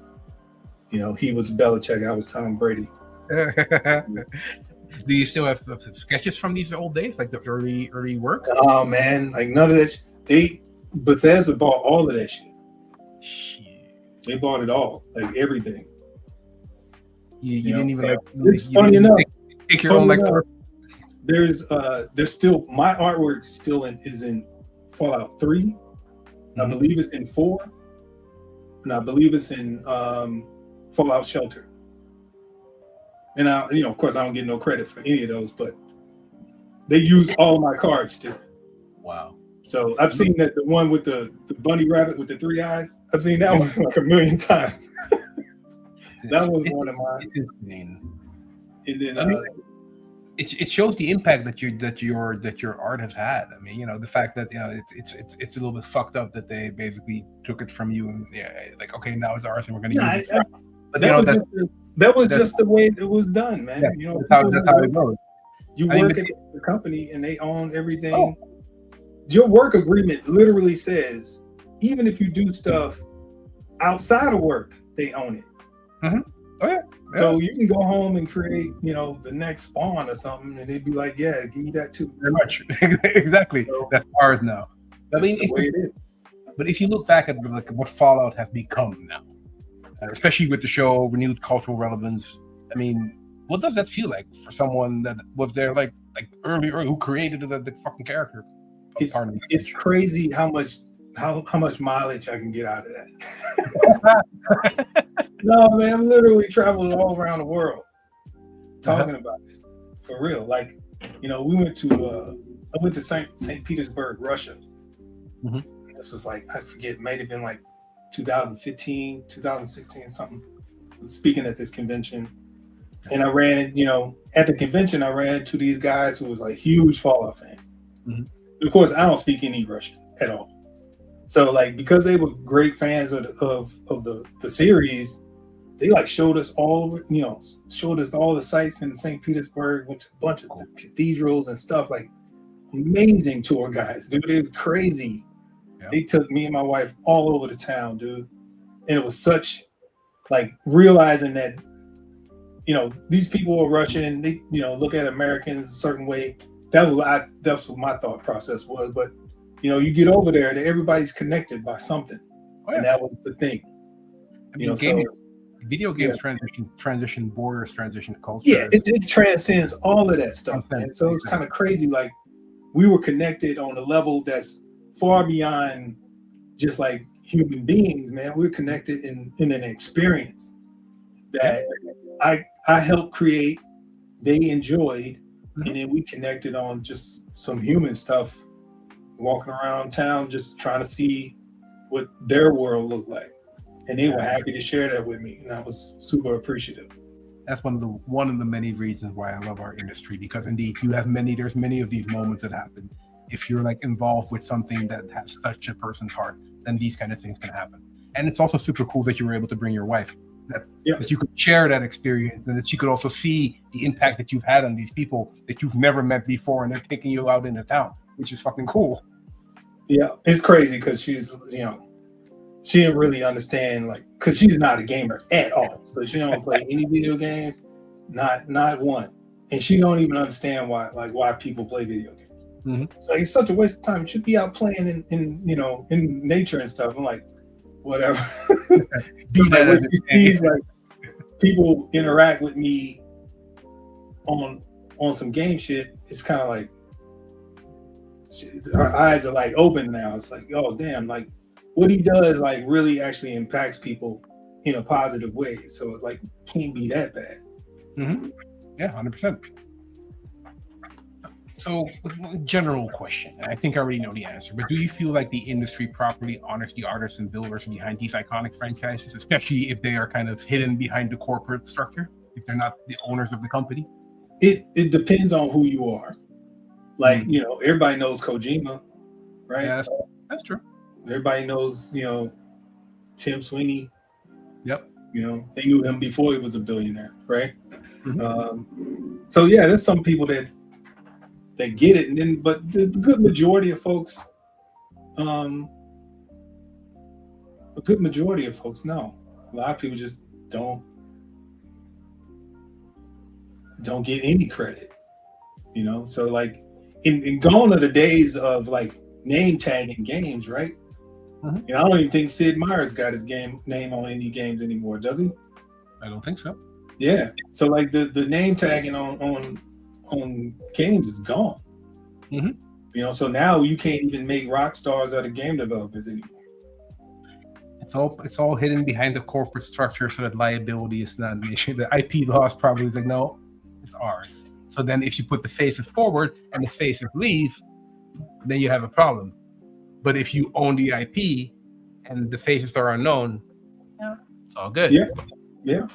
you know, he was Belichick, I was Tom Brady. Do you still have sketches from these old days, like the early work? Oh man, like none of that. Bethesda bought all of that shit. They bought it all, like everything. You didn't even like. It's funny enough. Take your own like. There's still my artwork is in Fallout 3. I believe it's in 4, and I believe it's in Fallout Shelter. And you know, of course, I don't get no credit for any of those, but they use all of my cards still. Wow. So I've seen that the one with the bunny rabbit with the 3 eyes. I've seen that one like a million times. That was one of mine. It's insane. And then it shows the impact that your art has had. I mean, you know, the fact that, you know, it's a little bit fucked up that they basically took it from you and like, okay, now it's ours and we're going to use it. But you know that was just the way it was done, man. Yeah, you know, that's how it goes. You work at the company and they own everything. Oh. Your work agreement literally says, even if you do stuff outside of work, they own it. Oh yeah. So you can go home and create, you know, the next Spawn or something, and they'd be like, "Yeah, give me that too." Very much. Exactly. So, that's ours now. I mean, the way it is. But if you look back at like what Fallout has become now, especially with the show, renewed cultural relevance, I mean, what does that feel like for someone that was there like early who created the fucking character? It's crazy how much mileage I can get out of that. No, man, I'm literally traveling all around the world talking about it for real. Like, we went to I went to St. Petersburg, Russia. Mhm. This was like, I forget, it might have been like 2015, 2016, something. Speaking at this convention, and I ran, at the convention, I ran into these guys who was like huge Fallout fans. Mhm. Of course, I don't speak any Russian at all. So like, because they were great fans of the series, they like showed us all the sites in St. Petersburg, went to a bunch of the cathedrals and stuff, like amazing tour guides, dude. They were crazy. Yeah. They took me and my wife all over the town, dude. And it was such like realizing that, these people are Russian, they, look at Americans a certain way. That's what my thought process was. But you get over there and everybody's connected by something. Oh, yeah. And that was the thing. I mean, video games transition borders, transition culture. Yeah, it transcends all of that stuff. And so it's kind of crazy. Like, we were connected on a level that's far beyond just like human beings, man. We're connected in an experience that I helped create, they enjoyed, and then we connected on just some human stuff, walking around town, just trying to see what their world looked like. And they were happy to share that with me, and I was super appreciative. That's one of the many reasons why I love our industry, because indeed there's many of these moments that happen. If you're like involved with something that has touched a person's heart, then these kind of things can happen. And it's also super cool that you were able to bring your wife, that you could share that experience, and that she could also see the impact that you've had on these people that you've never met before, and they're taking you out into town, which is fucking cool. Yeah, it's crazy because she's, she didn't really understand, like, because she's not a gamer at all. So she don't play any video games, not one. And she don't even understand why people play video games. Mm-hmm. So it's such a waste of time. You should be out playing in nature and stuff. I'm like, whatever. Like, she sees like people interact with me on some game shit. It's kind of like her eyes are like open now. It's like, oh damn, like what he does like really actually impacts people in a positive way. So it like can't be that bad. Mm-hmm. Yeah, 100%. So, general question, I think I already know the answer, but do you feel like the industry properly honors the artists and builders behind these iconic franchises, especially if they are kind of hidden behind the corporate structure, if they're not the owners of the company? It depends on who you are. Like, everybody knows Kojima, right? Yeah, that's true. Everybody knows, Tim Sweeney. Yep. They knew him before he was a billionaire, right? Mm-hmm. So yeah, there's some people that get it, and then but the good majority of folks, no. A lot of people just don't get any credit, So like, in gone are the days of like name tagging games, right? Mm-hmm. I don't even think Sid Meier's got his name on any games anymore, does he? I don't think so. Yeah. So like the name tagging on games is gone. Mm-hmm. So now you can't even make rock stars out of game developers anymore. It's all hidden behind the corporate structure, so that liability is not an issue. The IP law is probably like, no, it's ours. So then if you put the faces forward and the faces leave, then you have a problem. But if you own the IP and the faces are unknown, it's all good. Yeah.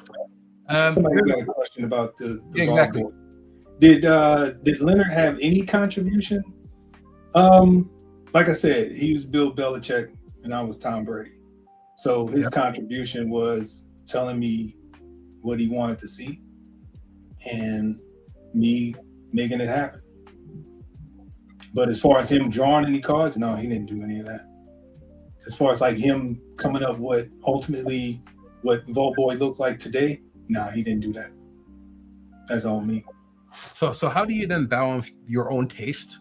Somebody got a question about the exactly. Did Leonard have any contribution? Like I said, he was Bill Belichick and I was Tom Brady. So his contribution was telling me what he wanted to see and me making it happen. But as far as him drawing any cards, no, he didn't do any of that. As far as like him coming up with ultimately what Vault Boy looked like today, no, he didn't do that. That's all me. So how do you then balance your own taste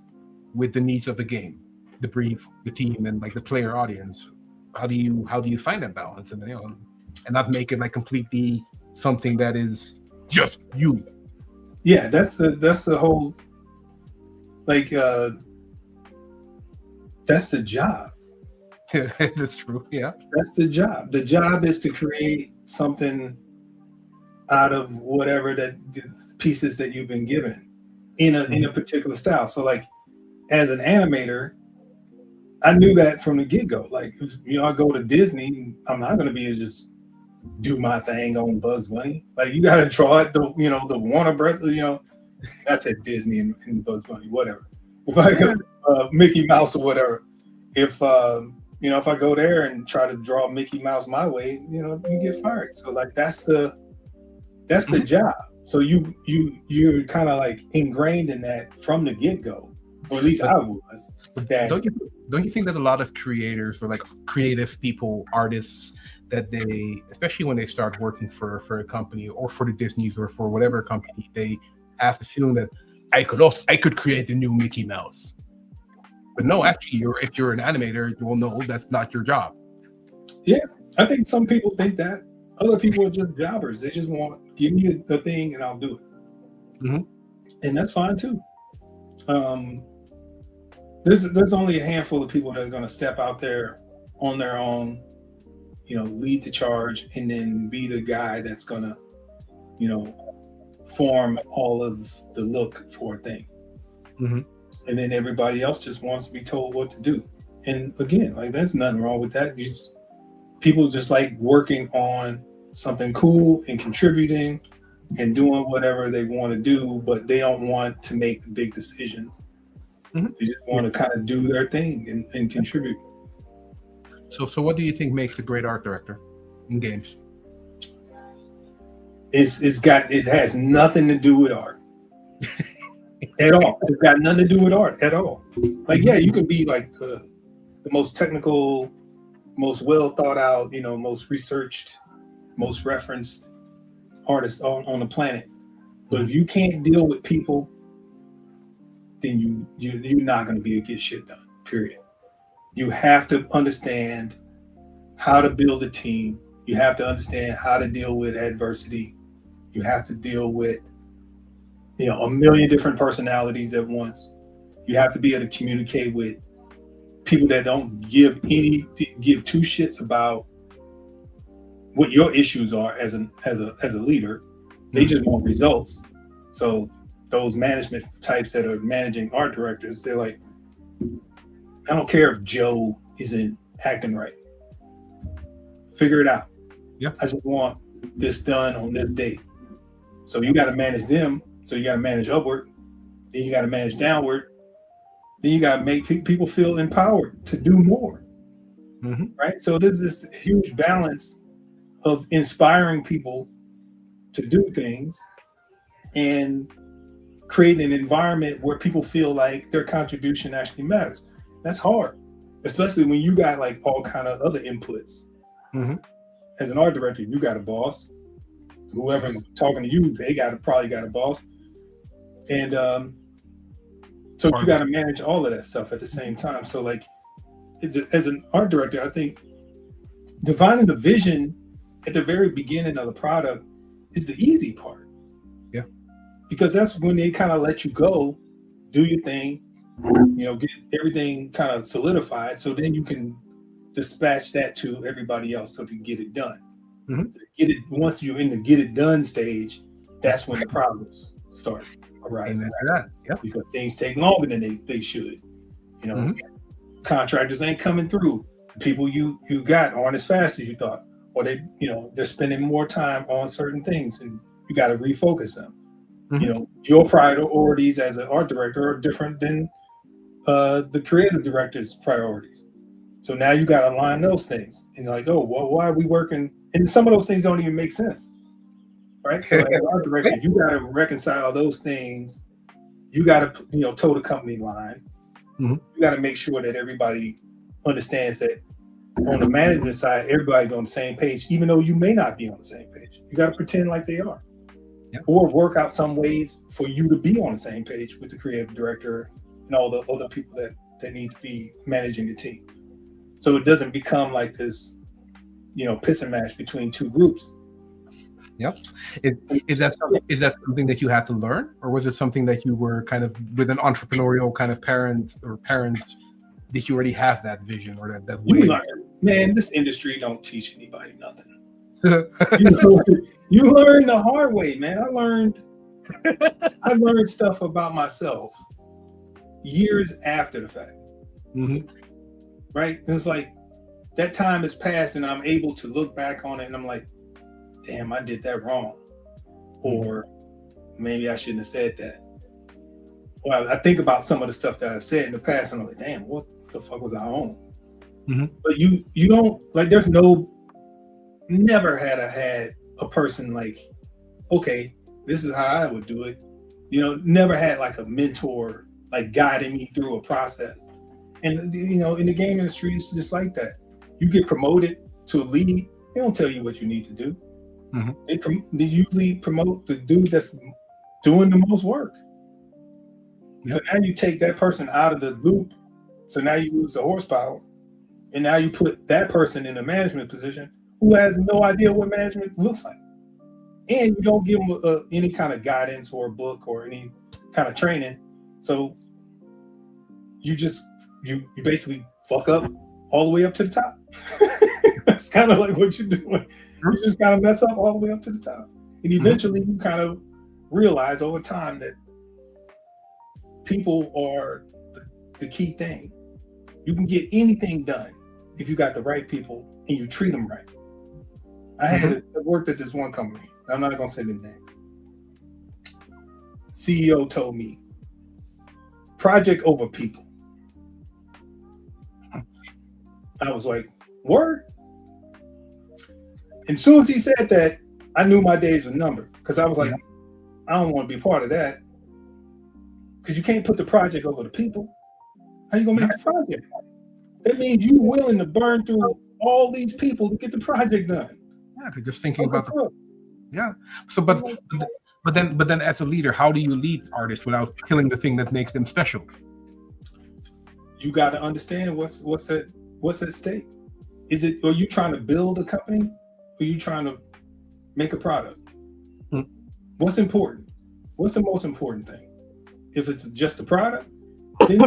with the needs of the game, the brief, the team, and like the player audience? How do you find that balance and not make it like completely something that is just you? Yeah, that's the whole like that's the job. That's true. Yeah. That's the job. The job is to create something out of whatever the pieces that you've been given in a particular style. So like as an animator, I knew that from the get-go. Like, I go to Disney, I'm not going to be able to just do my thing on Bugs Bunny. Like, you got to draw it, the Warner Brothers, I said Disney and Bugs Bunny, whatever. If I go Mickey Mouse or whatever, if I go there and try to draw Mickey Mouse my way, you get fired. So like, that's the job. So you're kind of like ingrained in that from the get-go. Or at least I was. Don't you think that a lot of creators or like creative people, artists, that they, especially when they start working for a company or for the Disneys or for whatever company, they have the feeling that I could create the new Mickey Mouse. But no, actually, if you're an animator, you will know that's not your job. Yeah, I think some people think that. Other people are just jobbers. They just want, give me the thing and I'll do it. Mm-hmm. And that's fine too. There's only a handful of people that are going to step out there on their own, lead the charge, and then be the guy that's going to, form all of the look for a thing. Mm-hmm. And then everybody else just wants to be told what to do. And again, like, there's nothing wrong with that. People just like working on something cool and contributing and doing whatever they want to do, but they don't want to make the big decisions. Mm-hmm. They just want to kind of do their thing and contribute. So what do you think makes a great art director in games? It has nothing to do with art at all. It's got nothing to do with art at all. Like, yeah, you can be like the most technical, most well thought out, most researched, most referenced artist on the planet. But if you can't deal with people, then you're not going to be able to get shit done, period. You have to understand how to build a team. You have to understand how to deal with adversity. You have to deal with, a million different personalities at once. You have to be able to communicate with people that don't give two shits about what your issues are as a leader. They just want results. So those management types that are managing art directors, they're like, I don't care if Joe isn't acting right. Figure it out. Yeah. I just want this done on this date. So you got to manage them. So you got to manage upward. Then you got to manage downward. Then you got to make people feel empowered to do more. Mm-hmm. Right. So there's this huge balance of inspiring people to do things and creating an environment where people feel like their contribution actually matters. That's hard, especially when you got like all kind of other inputs. Mm-hmm. As an art director, you got a boss. Whoever's talking to you, they probably got a boss. And so you got to manage all of that stuff at the same time. So like, as an art director, I think defining the vision at the very beginning of the product is the easy part. Yeah. Because that's when they kind of let you go, do your thing, get everything kind of solidified. So then you can dispatch that to everybody else so to get it done. Mm-hmm. Once you're in the get it done stage, that's when the problems start arising. Yeah. Because things take longer than they should. Mm-hmm. Contractors ain't coming through. People you got aren't as fast as you thought, or they're spending more time on certain things, and you got to refocus them. Mm-hmm. Your priorities as an art director are different than the creative director's priorities. So now you got to align those things, and you're like, oh, well, why are we working? And some of those things don't even make sense, right? So as an art director, you got to reconcile those things. You got to, toe the company line. Mm-hmm. You got to make sure that everybody understands that on the management side, everybody's on the same page, even though you may not be on the same page. You got to pretend like they are, or work out some ways for you to be on the same page with the creative director and all the other people that need to be managing the team. So it doesn't become like this, piss and match between two groups. Yep. Is that something that you had to learn, or was it something that you were kind of with an entrepreneurial kind of parents did you already have that vision or that You way? learn, man. This industry don't teach anybody nothing. You learn the hard way, man. I learned stuff about myself years after the fact. Mm-hmm. Right? And it's like that time has passed and I'm able to look back on it and I'm like, damn, I did that wrong. Or maybe I shouldn't have said that. Well, I think about some of the stuff that I've said in the past and I'm like, damn, what the fuck was I on? Mm-hmm. But you don't, like, never had a person like, okay, this is how I would do it. Never had like a mentor like guiding me through a process. And in the game industry, it's just like that. You get promoted to a lead, they don't tell you what you need to do. Mm-hmm. They usually promote the dude that's doing the most work. Yep. So now you take that person out of the loop. So now you lose the horsepower. And now you put that person in a management position who has no idea what management looks like. And you don't give them any kind of guidance or a book or any kind of training. So you basically fuck up all the way up to the top. That's kind of like what you're doing. You just kind of mess up all the way up to the top. And eventually you kind of realize over time that people are the key thing. You can get anything done if you got the right people and you treat them right. I worked at this one company. I'm not going to say the name. CEO told me, project over people. I was like, word? And as soon as he said that, I knew my days were numbered because I was like, I don't want to be part of that because you can't put the project over the people. How you going to make the project? That means you're willing to burn through all these people to get the project done. Yeah, they're just thinking about So, but then, as a leader, how do you lead artists without killing the thing that makes them special? You got to understand what's at stake. Are you trying to build a company? Or are you trying to make a product? What's important? What's the most important thing? If it's just a product, then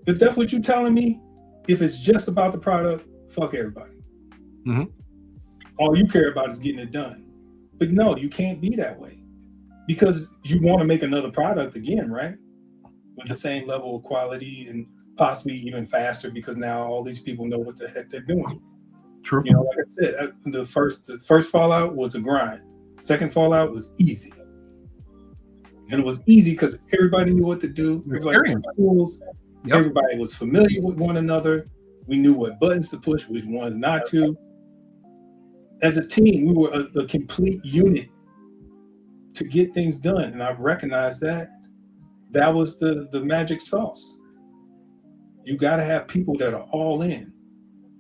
if that's what you're telling me, if it's just about the product, fuck everybody. All you care about is getting it done. But no, you can't be that way because you want to make another product again, right? With the same level of quality and possibly even faster because now all these people know what the heck they're doing. True. Like I said, the first Fallout was a grind. Second Fallout was easy. And it was easy because everybody knew what to do. Everybody had tools. Everybody was familiar with one another. We knew what buttons to push, which ones not to. As a team, we were a complete unit to get things done. And I recognized that was the magic sauce. You got to have people that are all in.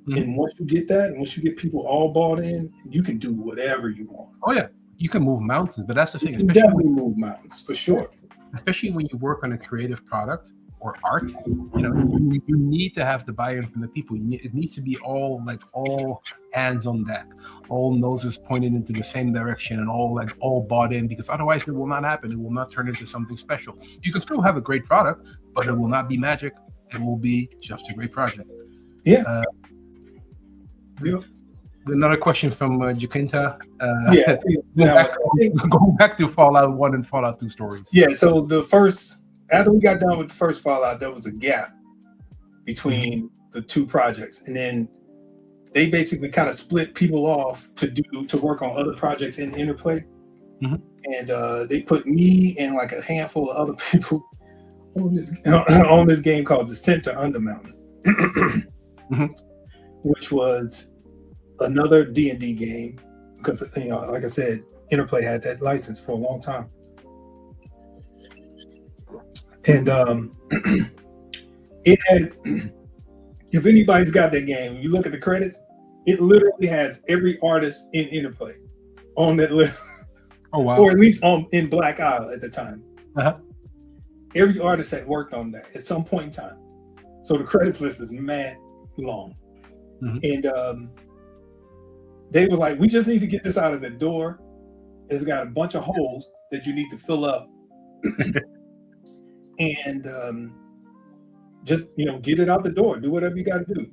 And once you get that, and once you get people all bought in, you can do whatever you want. Oh, yeah. You can move mountains, but that's the thing. You can definitely move mountains, for sure. Especially when you work on a creative product or art, you need to have the buy-in from the people. It needs to be all hands on deck, all noses pointed into the same direction, and all bought in. Because otherwise, it will not happen. It will not turn into something special. You can still have a great product, but it will not be magic. It will be just a great project. Yeah. Another question from Jacinta. Going back to Fallout 1 and Fallout 2 stories. Yeah, so after we got done with the first Fallout, there was a gap between the two projects. And then they basically kind of split people off to work on other projects in Interplay. And they put me and like a handful of other people on this game called Descent to Undermountain. Which was another D&D game because like I said, Interplay had that license for a long time. And it had, if anybody's got that game, you look at the credits, it literally has every artist in Interplay on that list. Oh wow! Or at least in Black Isle at the time. Every artist had worked on that at some point in time. So the credits list is mad long. And they were like, we just need to get this out of the door. It's got a bunch of holes that you need to fill up. And just, get it out the door, do whatever you got to do.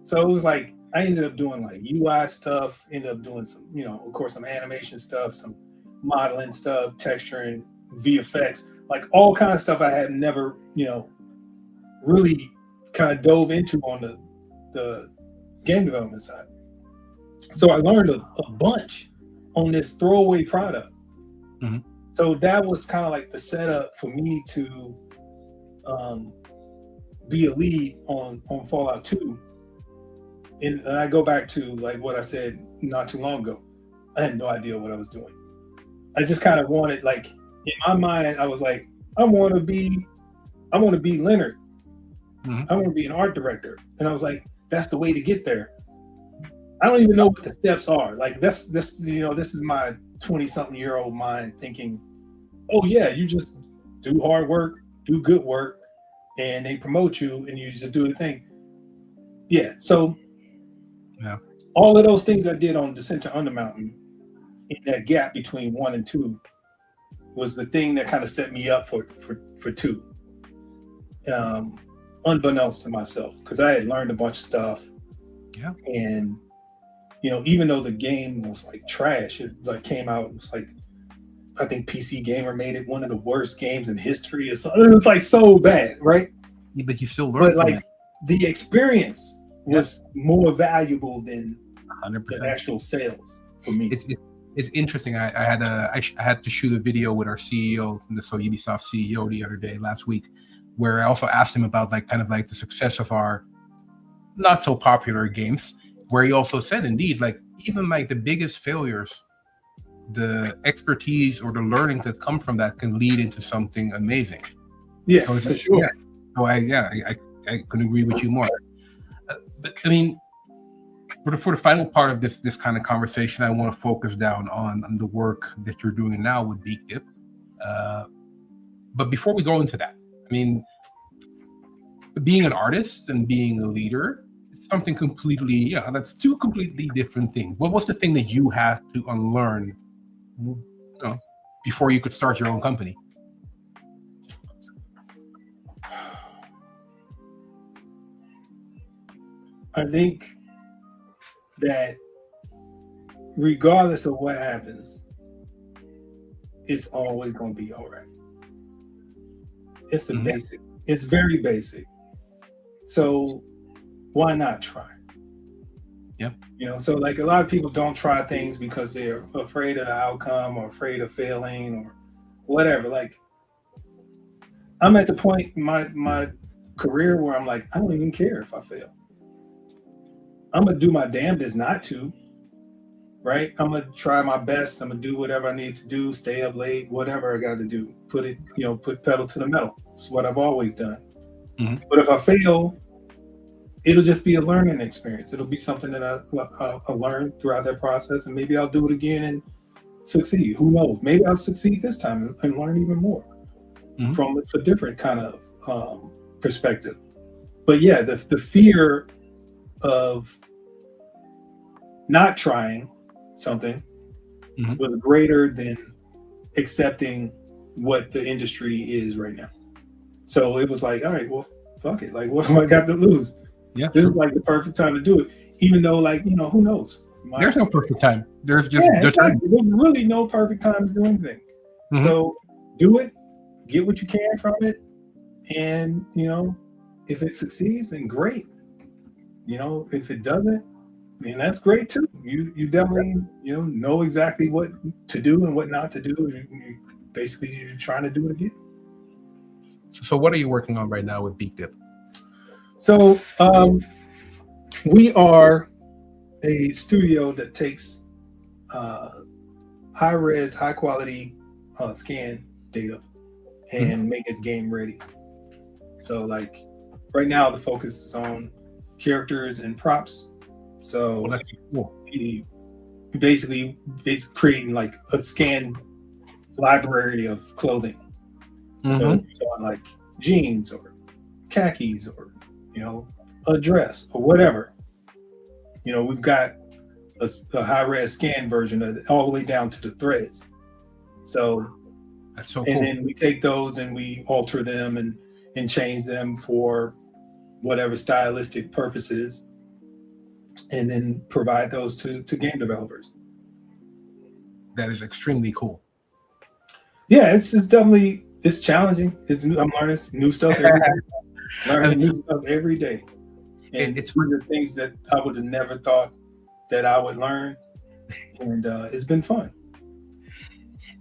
So it was like, I ended up doing like UI stuff, ended up doing some, of course, some animation stuff, some modeling stuff, texturing, VFX, like all kinds of stuff I had never, really kind of dove into on the game development side. So I learned a bunch on this throwaway product. Mm-hmm. So that was kind of like the setup for me to be a lead on Fallout 2. And I go back to like what I said not too long ago. I had no idea what I was doing. I just kind of wanted, like, in my mind, I was like, I want to be Leonard. Mm-hmm. I want to be an art director. And I was like, that's the way to get there. I don't even know what the steps are. Like this is my 20-something-year-old mind thinking, oh yeah, you just do hard work, do good work, and they promote you and you just do the thing. Yeah. So yeah, all of those things I did on Descent to Undermountain, in that gap between 1 and 2, was the thing that kind of set me up for 2. Unbeknownst to myself, because I had learned a bunch of stuff. Yeah. And even though the game was like trash, it like came out, it was like, I think PC Gamer made it one of the worst games in history or something. It was like so bad, right? Yeah, but you still learn. But like the experience was more valuable than 100%. the actual sales for me. It's interesting. I had to shoot a video with our CEO, so Ubisoft CEO, the other day, last week, where I also asked him about like kind of like the success of our not so popular games, where he also said, indeed, like even like the biggest failures, the expertise or the learnings that come from that can lead into something amazing. Yeah, so for sure. Yeah. So I couldn't agree with you more. But I mean, for the final part of this kind of conversation, I want to focus down on the work that you're doing now with BEEKDiPP. But before we go into that, I mean, being an artist and being a leader is something completely, that's two completely different things. What was the thing that you had to unlearn, before you could start your own company? I think that regardless of what happens, it's always going to be all right. It's the basic. It's very basic. So why not try? Yeah. So like a lot of people don't try things because they're afraid of the outcome or afraid of failing or whatever. Like I'm at the point in my career where I'm like, I don't even care if I fail. I'm going to do my damnedest not to, right? I'm going to try my best. I'm going to do whatever I need to do, stay up late, whatever I got to do, put pedal to the metal. It's what I've always done. Mm-hmm. But if I fail, it'll just be a learning experience. It'll be something that I learned throughout that process, and maybe I'll do it again and succeed. Who knows? Maybe I'll succeed this time and learn even more from a different kind of perspective. But yeah, the fear of not trying something was greater than accepting what the industry is right now. So it was like, all right, well, fuck it. Like, what do I got to lose? Yeah, this is like the perfect time to do it. Even though, like, who knows? There's no perfect time. There's just good time. There's really no perfect time to do anything. So do it, get what you can from it, and if it succeeds, then great. If it doesn't, then that's great too. You definitely know exactly what to do and what not to do. Basically, you're trying to do it again. So what are you working on right now with BEEKDiPP? So we are a studio that takes high-res, high-quality scan data and make it game ready. So like right now, the focus is on characters and props. So that's cool. basically it's creating like a scan library of clothing. So on like jeans or khakis or a dress or whatever. We've got a high-res scan version of it, all the way down to the threads. So that's so and cool. then we take those and we alter them, and and change them for whatever stylistic purposes, and then provide those to game developers. That is extremely cool. Yeah, it's definitely, it's challenging. I'm learning new stuff every day. Learning new stuff every day. And it's one of the things that I would have never thought that I would learn. And it's been fun.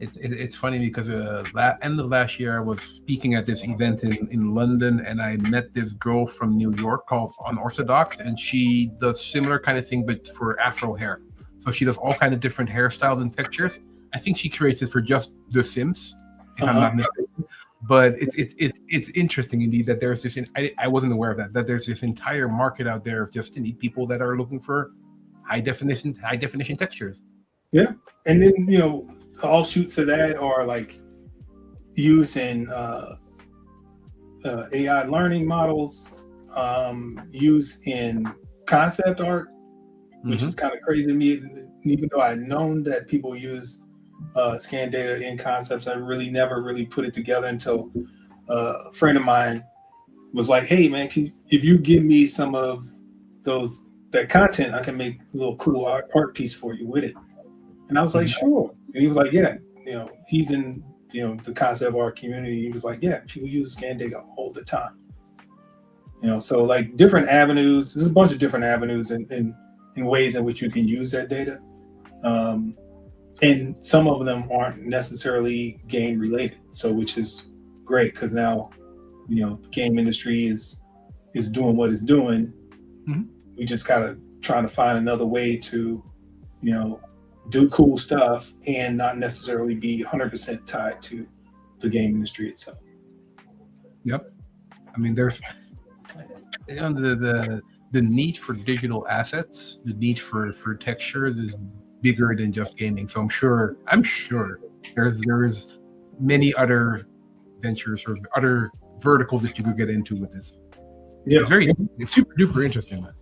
It's funny because end of last year I was speaking at this event in London, and I met this girl from New York called Unorthodox, and she does similar kind of thing but for Afro hair. So she does all kind of different hairstyles and textures. I think she creates it for just The Sims, if I'm not mistaken. But it's interesting indeed that there's this. I wasn't aware of that there's this entire market out there of just indeed people that are looking for high definition textures. Yeah, and then offshoots of that are like using AI learning models, used in concept art, which is kind of crazy to me. Even though I'd known that people use scan data in concepts, I really never really put it together until a friend of mine was like, "Hey man, if you give me some of that content, I can make a little cool art piece for you with it." And I was like, "Sure." And he was like, "Yeah, he's in the concept art community." He was like, "Yeah, people use scan data all the time." So like different avenues. There's a bunch of different avenues in ways in which you can use that data. And some of them aren't necessarily game related, so which is great because now, the game industry is doing what it's doing. We just gotta try to find another way to, do cool stuff and not necessarily be 100% tied to the game industry itself. Yep. I mean, there's the need for digital assets, the need for textures is bigger than just gaming. So I'm sure there's many other ventures or other verticals that you could get into with this. Yeah. It's super duper interesting, man.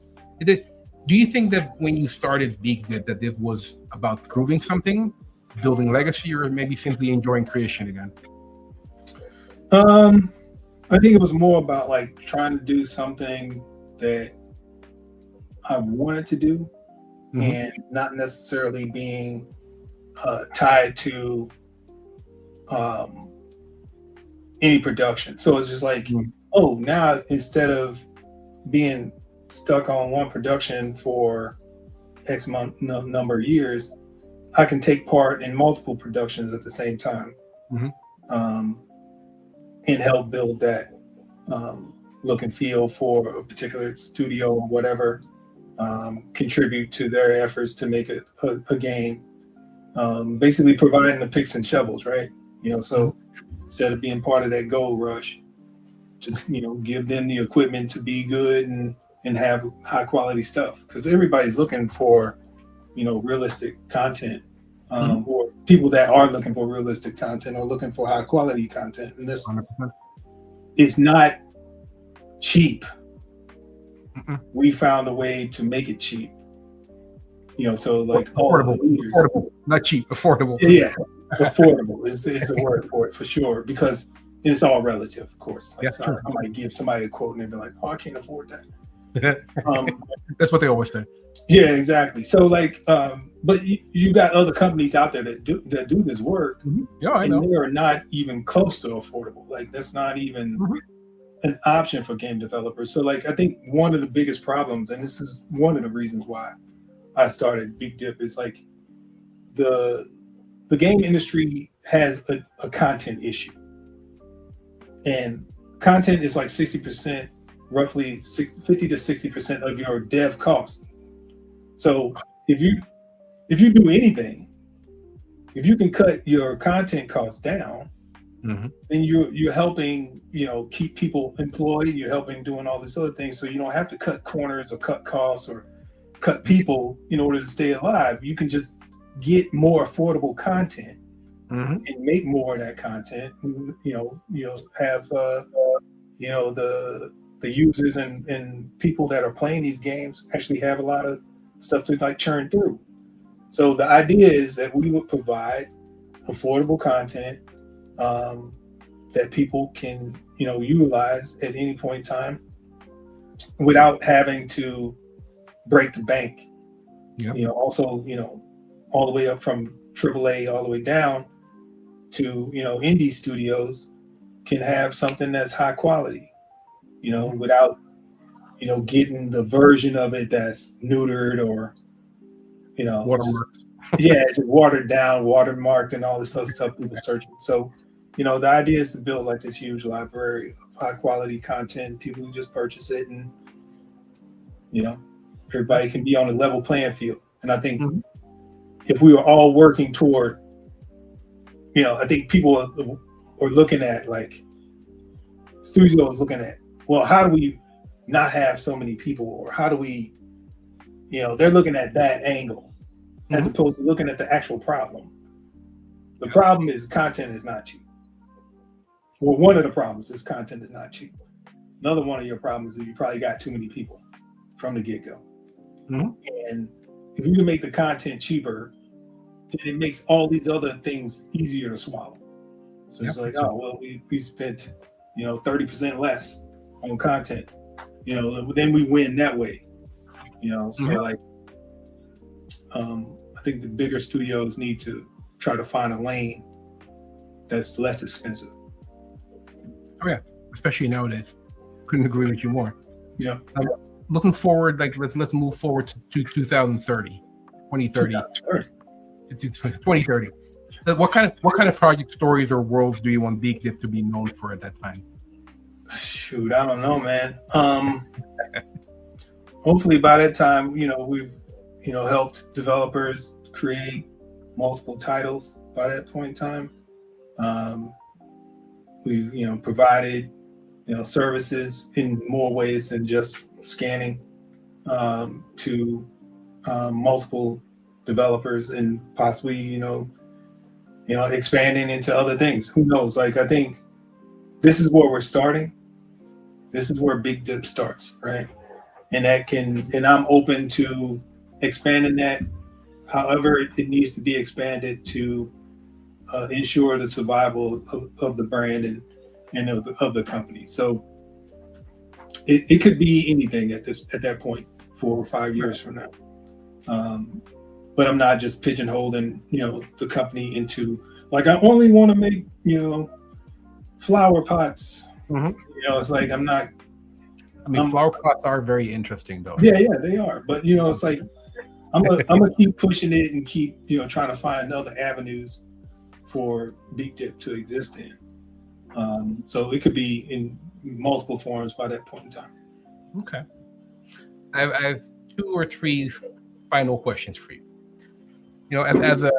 Do you think that when you started BEEKDiPP that it was about proving something, building legacy, or maybe simply enjoying creation again? I think it was more about like trying to do something that I wanted to do, and not necessarily being tied to any production. So it's just like, oh, now instead of being stuck on one production for X number of years, I can take part in multiple productions at the same time, and help build that look and feel for a particular studio or whatever, contribute to their efforts to make a game, basically providing the picks and shovels, right? So instead of being part of that gold rush, just give them the equipment to be good and have high quality stuff, because everybody's looking for realistic content, or people that are looking for realistic content are looking for high quality content, and this 100%. Is not cheap. We found a way to make it cheap, so like affordable, not cheap, affordable. Yeah, affordable is the word for it, for sure, because it's all relative, of course. Like, I might give somebody a quote and they'd be like, "Oh, I can't afford that." That's what they always say. Yeah, exactly. So like, but you got other companies out there that do this work. Yeah, I know. They are not even close to affordable. Like, that's not even an option for game developers. So like, I think one of the biggest problems, and this is one of the reasons why I started BEEKDiPP, is like the game industry has a content issue, and content is like 60%, roughly 50 to 60% of your dev cost. So if you do anything, if you can cut your content costs down, then you're helping keep people employed. You're helping doing all these other things, so you don't have to cut corners or cut costs or cut people in order to stay alive. You can just get more affordable content and make more of that content. And, have the users and people that are playing these games actually have a lot of stuff to like churn through. So the idea is that we would provide affordable content, that people can, utilize at any point in time without having to break the bank. Yep. Also, all the way up from AAA all the way down to, indie studios can have something that's high quality, without, getting the version of it that's neutered or, Watermark. just watered down, watermarked, and all this other stuff people searching. So, the idea is to build like this huge library of high quality content. People can just purchase it, and everybody can be on a level playing field. And I think if we were all working toward, I think people are looking at, like, studios looking at, well, how do we not have so many people, or how do we, they're looking at that angle as opposed to looking at the actual problem. The problem is content is not cheap. Well, one of the problems is content is not cheap. Another one of your problems is you probably got too many people from the get-go. And if you can make the content cheaper, then it makes all these other things easier to swallow. So it's like, oh, well, we spent, 30% less on content, then we win that way. So like, I think the bigger studios need to try to find a lane that's less expensive. Oh yeah, especially nowadays. Couldn't agree with you more. Yeah. Looking forward, like let's move forward to 2030. 2030. What kind of project stories or worlds do you want BEEKDiPP to be known for at that time? Shoot, I don't know, man. Hopefully by that time, we've helped developers create multiple titles by that point in time. We've provided services in more ways than just scanning to multiple developers, and possibly expanding into other things. Who knows? Like, I think this is where we're starting. This is where BEEKDiPP starts, right? And I'm open to expanding that however it needs to be expanded to ensure the survival of the brand and of the company. So it could be anything at that point, 4 or 5 years from now. But I'm not just pigeonholing, the company into, like, I only want to make, flower pots. It's like, I'm not. I mean, flower pots are very interesting, though. Yeah, they are. But it's like, I'm gonna keep pushing it and keep, trying to find other avenues for BEEKDiPP to exist in. So it could be in multiple forms by that point in time. Okay. I have 2 or 3 final questions for you. As a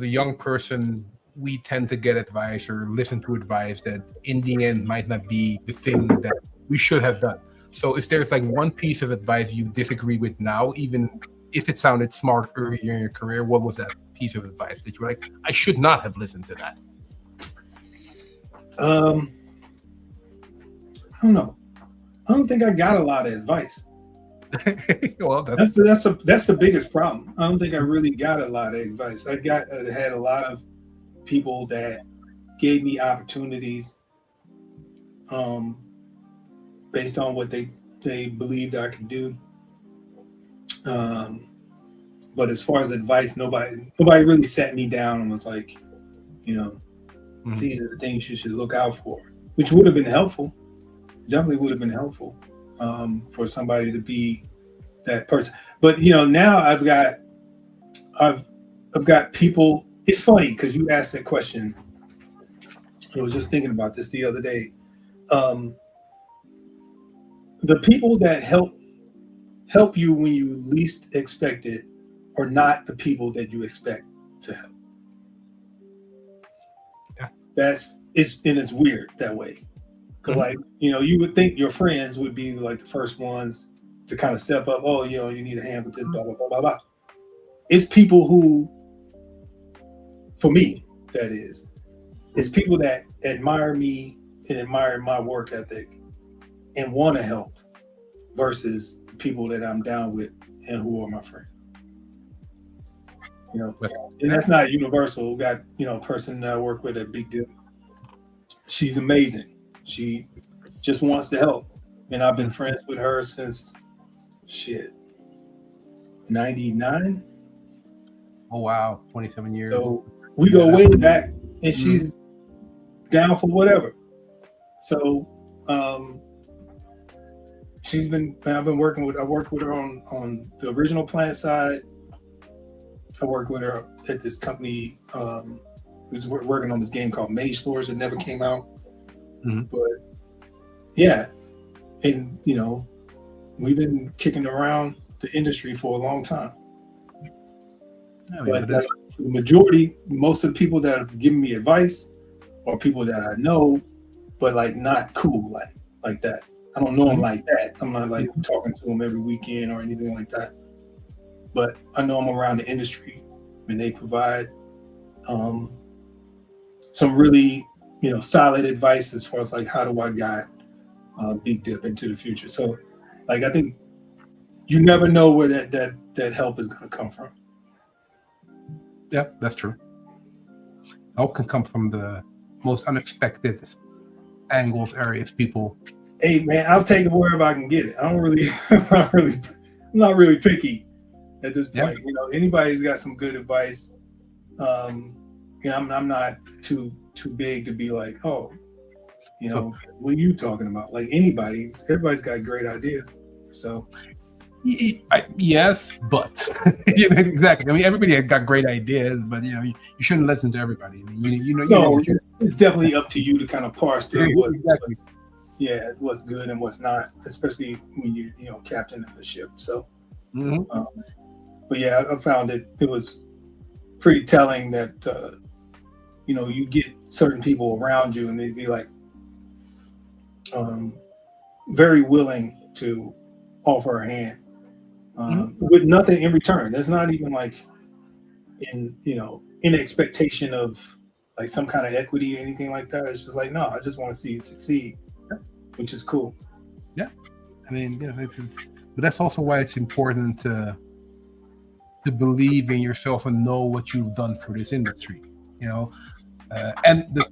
young person, we tend to get advice or listen to advice that in the end might not be the thing that we should have done. So if there's like one piece of advice you disagree with now, even if it sounded smart earlier in your career, what was that piece of advice that you were like, I should not have listened to that? I don't know. I don't think I got a lot of advice. Well, that's the biggest problem. I don't think I really got a lot of advice. I had a lot of people that gave me opportunities based on what they believed I could do. But as far as advice, nobody really sat me down and was like, these are the things you should look out for, which would have been helpful. Definitely would have been helpful for somebody to be that person. But now I've got people. It's funny because you asked that question. I was just thinking about this the other day. The people that help you when you least expect it are not the people that you expect to help. Yeah. It's weird that way. Cause like, you would think your friends would be like the first ones to kind of step up. Oh, you need a hand with this, blah, blah, blah, blah, blah. It's people who, for me, that is, it's people that admire me and admire my work ethic and want to help versus people that I'm down with and who are my friends. And that's not universal. We got, a person that I work with at BEEKDiPP. she's amazing. She just wants to help, and I've been friends with her since shit 99. Oh wow, 27 years. So we go way back, and she's down for whatever. So I've worked with her on the original PlanetSide. I worked with her at this company who's working on this game called Mage Lords that never came out. But yeah, and we've been kicking around the industry for a long time. But the majority, most of the people that have given me advice are people that I know, but like not cool like that. I don't know them like that. I'm not like talking to them every weekend or anything like that. But I know them around the industry, and they provide some really solid advice as far as like how do I guide BEEKDiPP into the future. So like I think you never know where that help is going to come from. Yeah, that's true. Help can come from the most unexpected angles, areas, people. Hey man, I'll take it wherever I can get it. I'm not really picky at this point. Yeah. Anybody's got some good advice. I'm not too big to be like, oh, what are you talking about? Like everybody's got great ideas. So yes, but exactly. I mean, everybody has got great ideas, but you shouldn't listen to everybody. I mean, it's definitely up to you to kind of parse through exactly. what's good and what's not, especially when you're captain of the ship. So, but yeah, I found it was pretty telling that you get certain people around you and they'd be like very willing to offer a hand with nothing in return. There's not even like in expectation of like some kind of equity or anything like that. It's just like, no, I just want to see you succeed, which is cool. Yeah, I mean, but that's also why it's important to believe in yourself and know what you've done for this industry. And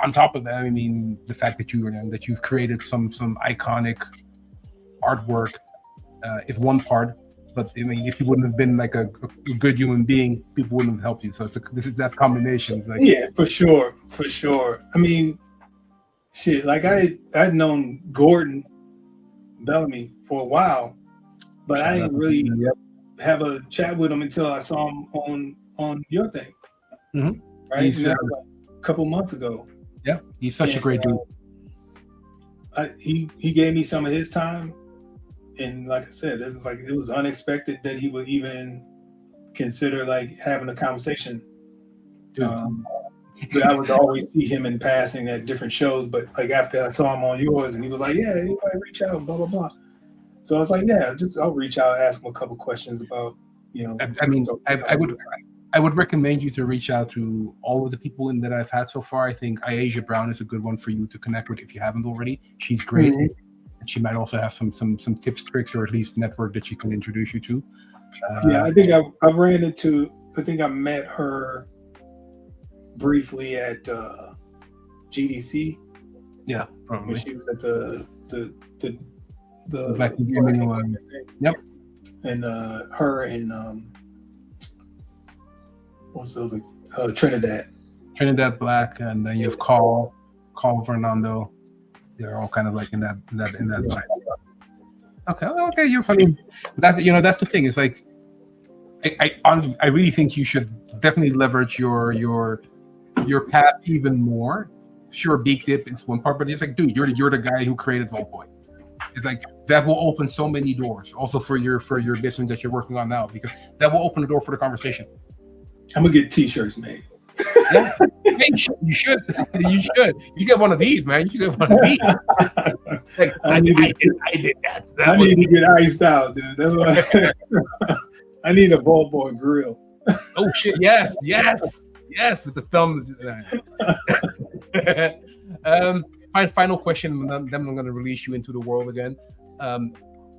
on top of that, I mean, the fact that you've created some iconic artwork is one part. But I mean, if you wouldn't have been like a good human being, people wouldn't have helped you. So this is that combination. It's like, yeah, for sure. I mean, shit. Like I'd known Gordon Bellamy for a while, but I didn't really have a chat with him until I saw him on your thing. Right, He's, a couple months ago. Yeah, he's such a great dude. He gave me some of his time. And like I said, it was unexpected that he would even consider like having a conversation. But I would always see him in passing at different shows. But like after I saw him on yours, and he was like, "Yeah, anybody reach out, blah blah blah." So I was like, "Yeah, I'll reach out, ask him a couple questions about I mean, I would recommend you to reach out to all of the people that I've had so far. I think Aisha Brown is a good one for you to connect with if you haven't already. She's great. And she might also have some tips, tricks, or at least network that she can introduce you to. Yeah, I think I met her briefly at GDC. Yeah, probably. When she was at the Black Gaming one. Yep. And her and what's the other Trinidad Black, and then you have Carl Fernando. They're all kind of like in that line. Okay, you're funny. That's the thing. It's like I honestly, I really think you should definitely leverage your path even more. Sure, BEEKDiPP is one part, but it's like, dude, you're the guy who created Vaultboy. It's like that will open so many doors. Also for your business that you're working on now, because that will open the door for the conversation. I'm gonna get T-shirts made. Yeah. Hey, you should. You get one of these, man. You should get one of these. Like, I did that. I need to get iced out, dude. That's what I need a Vaultboy grill. Oh shit! Yes, with the thumbs. Final question. Then I'm going to release you into the world again.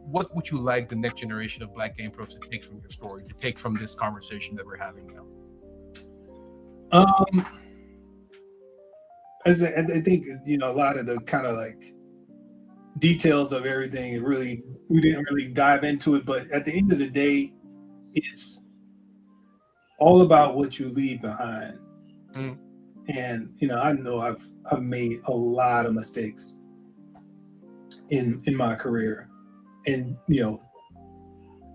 What would you like the next generation of Black Game Pros to take from your story, to take from this conversation that we're having now? I think, you know, a lot of the kind of like details of everything, we didn't really dive into it, but at the end of the day, it's all about what you leave behind. Mm. And, you know I've made a lot of mistakes in my career, and, you know,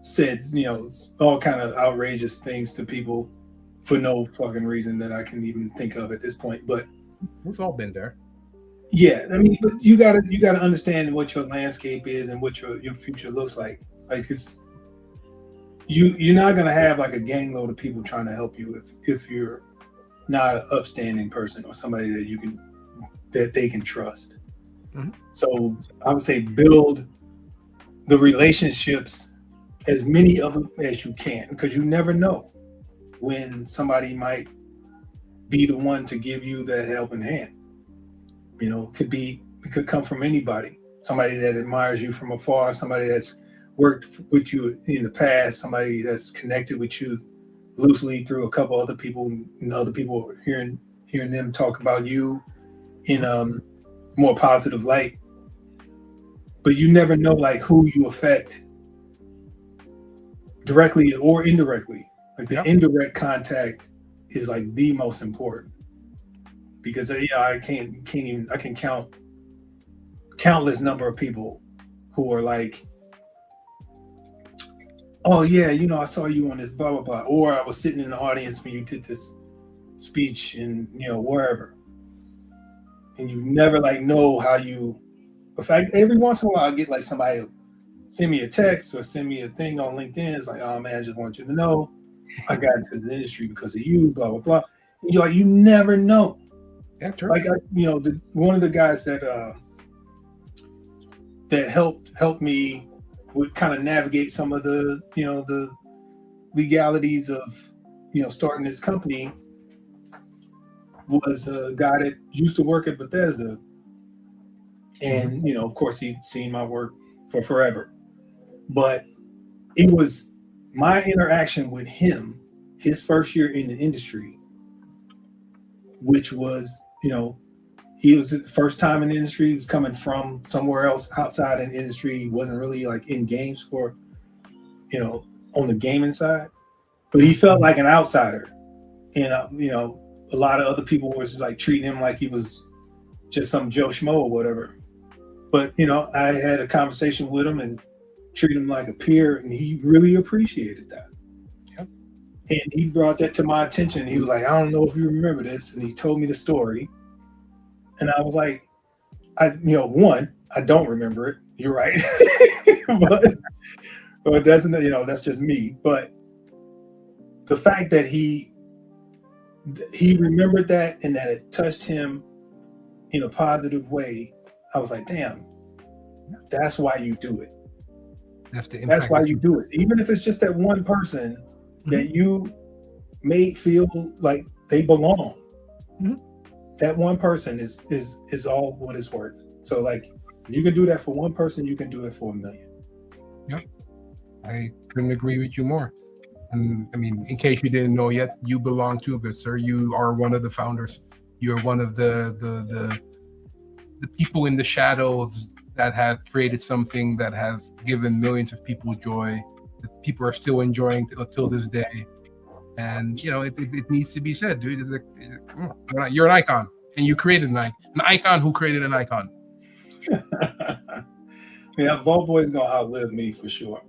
said, you know, all kind of outrageous things to people for no fucking reason that I can even think of at this point. But We've all been there. yeah, I mean, but you gotta understand what your landscape is and what your future looks like. Like, it's you're not gonna have like a gang load of people trying to help you if you're not an upstanding person or somebody that they can trust. Mm-hmm. So I would say build the relationships, as many of them as you can, because you never know when somebody might be the one to give you that helping hand. You know, it could come from anybody. Somebody that admires you from afar, somebody that's worked with you in the past, somebody that's connected with you loosely through a couple other people, and other people hearing them talk about you in more positive light. But you never know like who you affect directly or indirectly. Like the indirect contact is like the most important, because I can count countless number of people who are like, oh yeah, you know, I saw you on this blah blah blah, or I was sitting in the audience when you did this speech in, you know, wherever, and you never like know how you. In fact, every once in a while I get like somebody send me a text or send me a thing on LinkedIn. It's like, oh man, I just want you to know I got into the industry because of you, blah blah blah. And you're like, you never know. Yeah, true. Like, one of the guys that helped me with kind of navigate some of the, you know, the legalities of, you know, starting this company was a guy that used to work at Bethesda. And, you know, of course, he'd seen my work for forever. But it was my interaction with him, his first year in the industry, which was, you know, he was the first time in the industry. He was coming from somewhere else outside in the industry. He wasn't really like in games for, you know, on the gaming side. But he felt like an outsider. And, you know, a lot of other people was like treating him like he was just some Joe Schmo or whatever. But, you know, I had a conversation with him and treated him like a peer, and he really appreciated that. Yep. And he brought that to my attention. He was like, I don't know if you remember this. And he told me the story. And I was like, I don't remember it. You're right. but that's, you know, that's just me. But the fact that he remembered that and that it touched him in a positive way, I was like, damn, that's why you do it. That's why you do it. Even if it's just that one person that you made feel like they belong. Mm-hmm. That one person is all what it's worth. So like, you can do that for one person, you can do it for 1 million. Yep. I couldn't agree with you more. And I mean, in case you didn't know yet, you belong to, good sir. You are one of the founders. You're one of the people in the shadows that have created something that has given millions of people joy, that people are still enjoying till this day. And, you know, it needs to be said, dude. You're an icon, and you created an icon who created an icon. Yeah, Vault Boy's gonna outlive me for sure.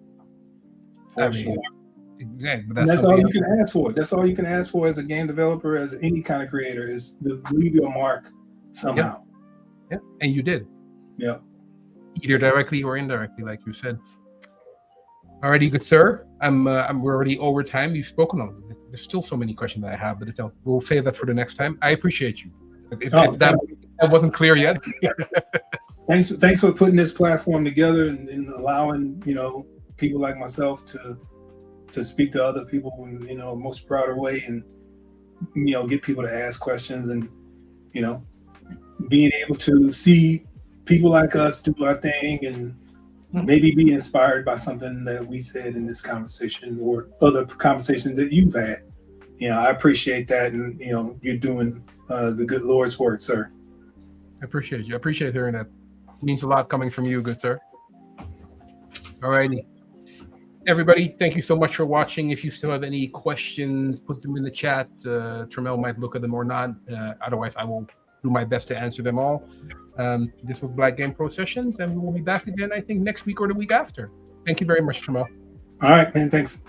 Sure. Exactly. But that's all you can ask for. That's all you can ask for as a game developer, as any kind of creator, is to leave your mark somehow. Yep. And you did. Yeah. Either directly or indirectly, like you said. Alrighty, good sir. We're already over time. You've spoken on. There's still so many questions that I have, but we'll save that for the next time. I appreciate you. If that wasn't clear yet. Thanks for putting this platform together and allowing, you know, people like myself to speak to other people in, you know, most prouder way, and, you know, get people to ask questions, and, you know, being able to see people like us do our thing and maybe be inspired by something that we said in this conversation or other conversations that you've had. You know, I appreciate that. And, you know, you're doing the good Lord's work, sir. I appreciate you. I appreciate hearing that. It means a lot coming from you, good sir. All righty. Everybody, thank you so much for watching. If you still have any questions, put them in the chat. Tramell might look at them or not. Otherwise, I will do my best to answer them all. This was Black Game Pro Sessions, and we will be back again, I think, next week or the week after. Thank you very much, Tramell. All right, man. Thanks.